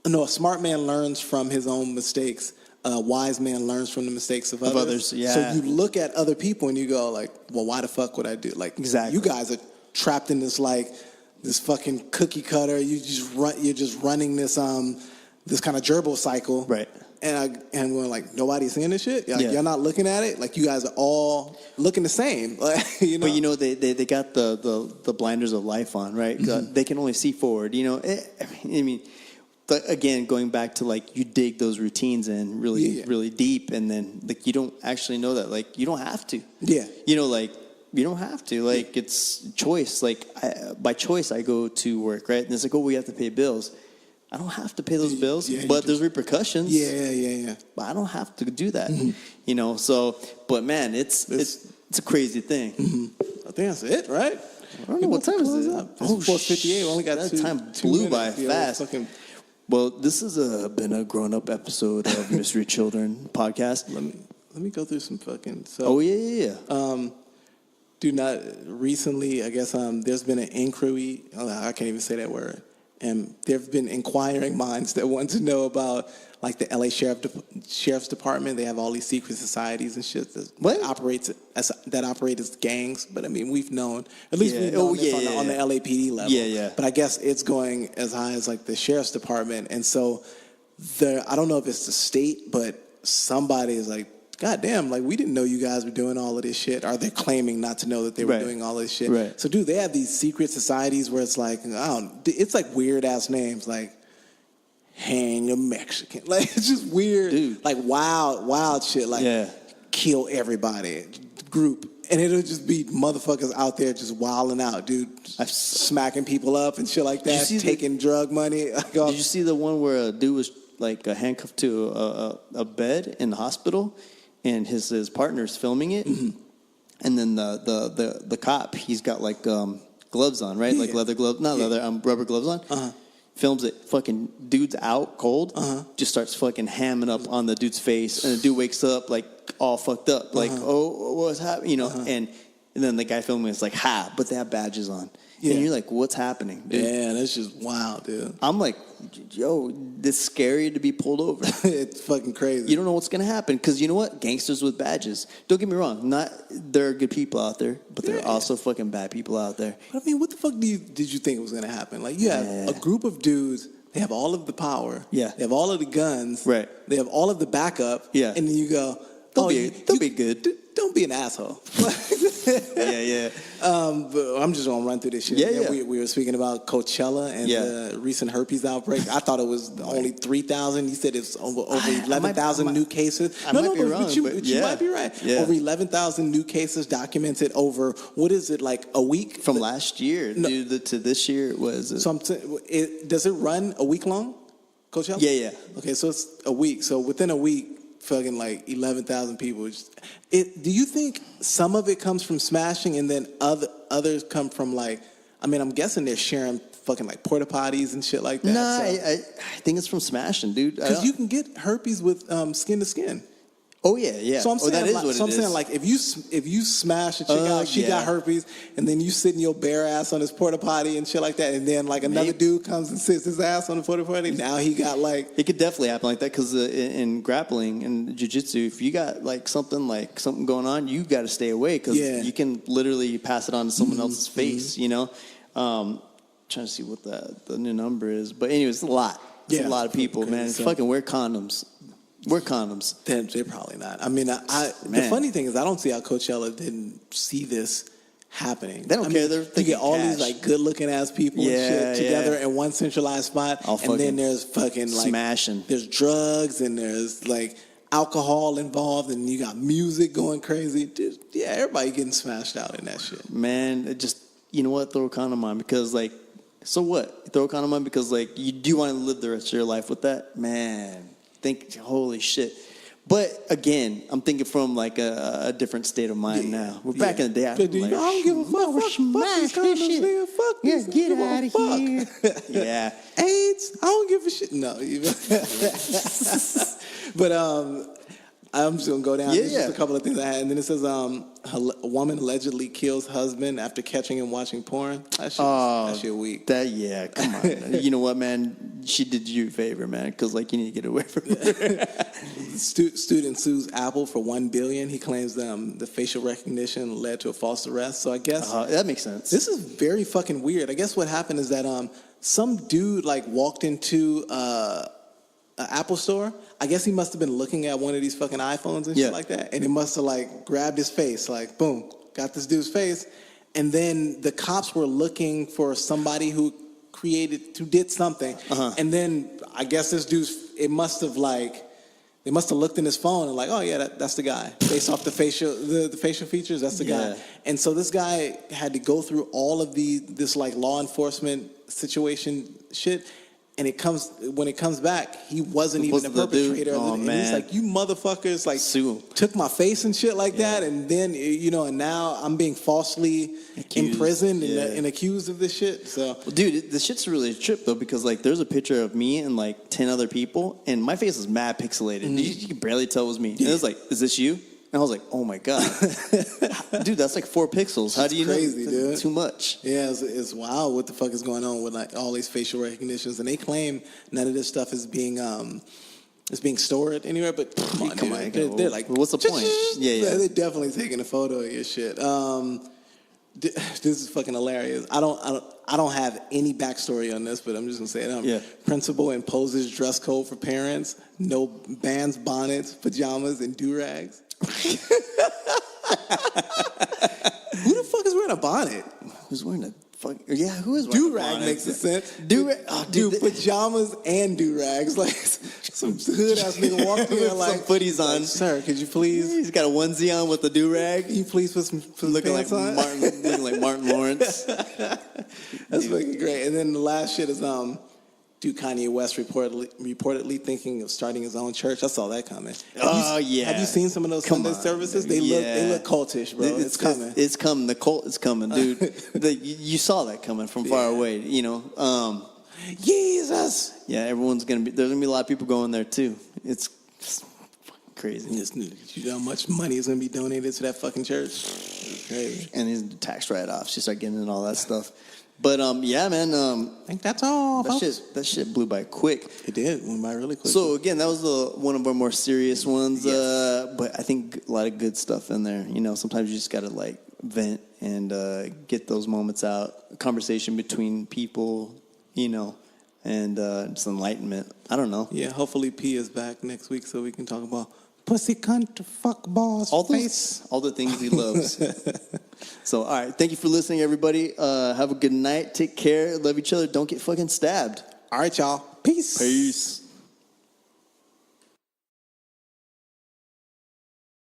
[SPEAKER 2] No, a smart man learns from his own mistakes. A wise man learns from the mistakes of others.
[SPEAKER 5] Yeah.
[SPEAKER 2] So you look at other people and you go like, well, why the fuck would I do? Like,
[SPEAKER 5] exactly.
[SPEAKER 2] You guys are trapped in this like this fucking cookie cutter. You're just running this this kind of gerbil cycle.
[SPEAKER 5] Right.
[SPEAKER 2] And we're like, nobody's seeing this shit. Like, you're not looking at it. Like, you guys are all looking the same. Like,
[SPEAKER 5] But they got the blinders of life on, right? Mm-hmm. They can only see forward. I mean, but again, going back to like you dig those routines in really deep, and then like you don't actually know that like you don't have to.
[SPEAKER 2] Yeah.
[SPEAKER 5] Like you don't have to. Like it's choice. Like by choice, I go to work, right? And it's like, oh, we have to pay bills. I don't have to pay those bills, but there's repercussions.
[SPEAKER 2] Yeah.
[SPEAKER 5] But I don't have to do that, So, but man, it's a crazy thing.
[SPEAKER 2] Mm-hmm. I think that's it, right?
[SPEAKER 5] I don't know what time is it.
[SPEAKER 2] Oh, 4:58. We only got
[SPEAKER 5] that time
[SPEAKER 2] two
[SPEAKER 5] blew
[SPEAKER 2] minutes.
[SPEAKER 5] by fast. Well, this has been a grown-up episode of Mystery Children podcast.
[SPEAKER 2] Let me go through some fucking.
[SPEAKER 5] So, yeah.
[SPEAKER 2] Recently, I guess there's been an inquiry. I can't even say that word. And there have been inquiring minds that want to know about, like, the LA Sheriff's Department. They have all these secret societies and shit that operate as gangs. But I mean, we've known, at least we've known this on the LAPD level.
[SPEAKER 5] Yeah.
[SPEAKER 2] But I guess it's going as high as like the Sheriff's Department. And so I don't know if it's the state, but somebody is like, God damn, like, we didn't know you guys were doing all of this shit. Or they're claiming not to know that they were doing all this shit.
[SPEAKER 5] Right.
[SPEAKER 2] So, dude, they have these secret societies where it's like, it's like weird-ass names, like Hang a Mexican. Like, it's just weird. Dude. Like, wild shit. Like, kill everybody. Group. And it'll just be motherfuckers out there just wilding out, dude. Smacking people up and shit like that. Taking drug money.
[SPEAKER 5] Did you see the one where a dude was, like, handcuffed to a bed in the hospital? And his partner's filming it, and then the cop, he's got like gloves on, right? Like leather gloves, not leather, rubber gloves on. Films it, fucking dude's out cold, just starts fucking hamming up on the dude's face, and the dude wakes up like all fucked up, like oh, what's happening, And then the guy filming is like, but they have badges on. Yeah. And you're like, what's happening, dude?
[SPEAKER 2] Yeah, that's just wild, dude.
[SPEAKER 5] I'm like, yo, this is scary to be pulled over.
[SPEAKER 2] It's fucking crazy.
[SPEAKER 5] You don't know what's going to happen. Because you know what? Gangsters with badges. Don't get me wrong. There are good people out there, but there are also fucking bad people out there.
[SPEAKER 2] But I mean, what the fuck did you think was going to happen? Like, you have a group of dudes. They have all of the power.
[SPEAKER 5] Yeah.
[SPEAKER 2] They have all of the guns.
[SPEAKER 5] Right.
[SPEAKER 2] They have all of the backup.
[SPEAKER 5] Yeah.
[SPEAKER 2] And then you go,
[SPEAKER 5] Don't be good.
[SPEAKER 2] Don't be an asshole.
[SPEAKER 5] Yeah.
[SPEAKER 2] But I'm just gonna run through this shit.
[SPEAKER 5] Yeah.
[SPEAKER 2] We were speaking about Coachella and the recent herpes outbreak. I thought it was only 3,000. You said it's over 11,000 new cases.
[SPEAKER 5] I might be wrong,
[SPEAKER 2] but you might be right. Yeah. Over 11,000 new cases documented over, what is it, like a week?
[SPEAKER 5] From last year to this year, it was.
[SPEAKER 2] Does it run a week long, Coachella?
[SPEAKER 5] Yeah.
[SPEAKER 2] Okay, so it's a week. So within a week, fucking like 11,000 people. Do you think some of it comes from smashing and then others come from like, I mean, I'm guessing they're sharing fucking like porta potties and shit like that.
[SPEAKER 5] Nah,
[SPEAKER 2] so.
[SPEAKER 5] I think it's from smashing, dude.
[SPEAKER 2] Because you can get herpes with skin to skin.
[SPEAKER 5] Oh yeah.
[SPEAKER 2] So I'm saying,
[SPEAKER 5] that is
[SPEAKER 2] like,
[SPEAKER 5] what
[SPEAKER 2] so I'm
[SPEAKER 5] it
[SPEAKER 2] saying,
[SPEAKER 5] is.
[SPEAKER 2] like, if you smash a chick out, she got herpes, and then you sit in your bare ass on his porta potty and shit like that, and then like another dude comes and sits his ass on the porta potty. Now he got like
[SPEAKER 5] it could definitely happen like that because in grappling and jiu-jitsu, if you got like something going on, you got to stay away because you can literally pass it on to someone else's face. You know, trying to see what the new number is, but anyways, it's a lot. It's a lot of people, man. So. Fucking wear condoms. Wear condoms.
[SPEAKER 2] They're probably not. I mean, the funny thing is, I don't see how Coachella didn't see this happening.
[SPEAKER 5] They don't care. They're
[SPEAKER 2] you get all these like good-looking ass people and shit together in one centralized spot, and then there's fucking like
[SPEAKER 5] smashing.
[SPEAKER 2] There's drugs and there's like alcohol involved, and you got music going crazy. Everybody getting smashed out in that shit.
[SPEAKER 5] Man, it just you know what? Throw a condom on because like, so what? Throw a condom on because like you do want to live the rest of your life with that, man. Holy shit. But again, I'm thinking from like a different state of mind now. We're back in the day.
[SPEAKER 2] I don't give a fuck. Fuck these condoms, nigga. Fuck these.
[SPEAKER 5] Get out of here. Yeah.
[SPEAKER 2] AIDS. I don't give a shit. No. But I'm just gonna go down. There's just a couple of things I had, and then it says a woman allegedly kills husband after catching him watching porn. That shit weak.
[SPEAKER 5] Come on. You know what, man? She did you a favor, man, because like you need to get away from her.
[SPEAKER 2] Student sues Apple for $1 billion. He claims the facial recognition led to a false arrest. So I guess
[SPEAKER 5] that makes sense.
[SPEAKER 2] This is very fucking weird. I guess what happened is that some dude like walked into an Apple store. I guess he must have been looking at one of these fucking iPhones and shit like that, and it must have like grabbed his face, like boom, got this dude's face, and then the cops were looking for somebody who did something, and then I guess this dude's they must have looked in his phone and like, oh yeah, that's the guy based off the facial features, that's the guy, and so this guy had to go through all of this like law enforcement situation shit. And when it comes back, he wasn't even the perpetrator. And he's like, you motherfuckers like took my face and shit like that. And then, and now I'm being falsely imprisoned and accused of this shit. So,
[SPEAKER 5] well, dude, this shit's really a trip though, because like there's a picture of me and like 10 other people and my face is mad pixelated. Mm-hmm. You can barely tell it was me. And it was like, is this you? And I was like, oh my God. Dude, that's like 4 pixels. How do you
[SPEAKER 2] crazy,
[SPEAKER 5] know?
[SPEAKER 2] Dude.
[SPEAKER 5] Too much.
[SPEAKER 2] Yeah, it's wild what the fuck is going on with like all these facial recognitions. And they claim none of this stuff is being stored anywhere, but come on. They're like,
[SPEAKER 5] well, what's the point? Yeah.
[SPEAKER 2] They're definitely taking a photo of your shit. This is fucking hilarious. I don't have any backstory on this, but I'm just gonna say it. Principal imposes dress code for parents: no bands, bonnets, pajamas, and do-rags. Who the fuck is wearing a bonnet?
[SPEAKER 5] Who's wearing a fuck? Yeah, who is wearing a bonnet?
[SPEAKER 2] Do-rag makes sense.
[SPEAKER 5] Do-rag,
[SPEAKER 2] dude, pajamas and do-rags. Like some hood ass nigga walked in like
[SPEAKER 5] some footies on.
[SPEAKER 2] Like, sir, could you please?
[SPEAKER 5] He's got a onesie on with a do-rag.
[SPEAKER 2] Can you please put some
[SPEAKER 5] looking
[SPEAKER 2] pants
[SPEAKER 5] like
[SPEAKER 2] on?
[SPEAKER 5] Looking like Martin Lawrence.
[SPEAKER 2] That's fucking great. And then the last shit is dude, Kanye West reportedly thinking of starting his own church. I saw that coming. Have you seen some of those Sunday services? They look cultish, bro. It's coming.
[SPEAKER 5] It's coming. The cult is coming, dude. You saw that coming from far away. You know.
[SPEAKER 2] Jesus.
[SPEAKER 5] Yeah, there's gonna be a lot of people going there too. It's fucking crazy.
[SPEAKER 2] You know how much money is gonna be donated to that fucking church? It's crazy.
[SPEAKER 5] And his tax write-offs. You start getting into all that stuff. But yeah, man.
[SPEAKER 2] I think that's all.
[SPEAKER 5] That shit blew by quick.
[SPEAKER 2] It did. Went by really quick.
[SPEAKER 5] So again, that was one of our more serious ones.
[SPEAKER 2] Yes.
[SPEAKER 5] But I think a lot of good stuff in there. You know, sometimes you just gotta like vent and get those moments out. A conversation between people. You know, and just enlightenment. I don't know.
[SPEAKER 2] Yeah. Hopefully, P is back next week so we can talk about pussy, cunt, fuck, balls, all
[SPEAKER 5] the things he loves. So, all right. Thank you for listening, everybody. Have a good night. Take care. Love each other. Don't get fucking stabbed.
[SPEAKER 2] All right, y'all. Peace.
[SPEAKER 5] Peace.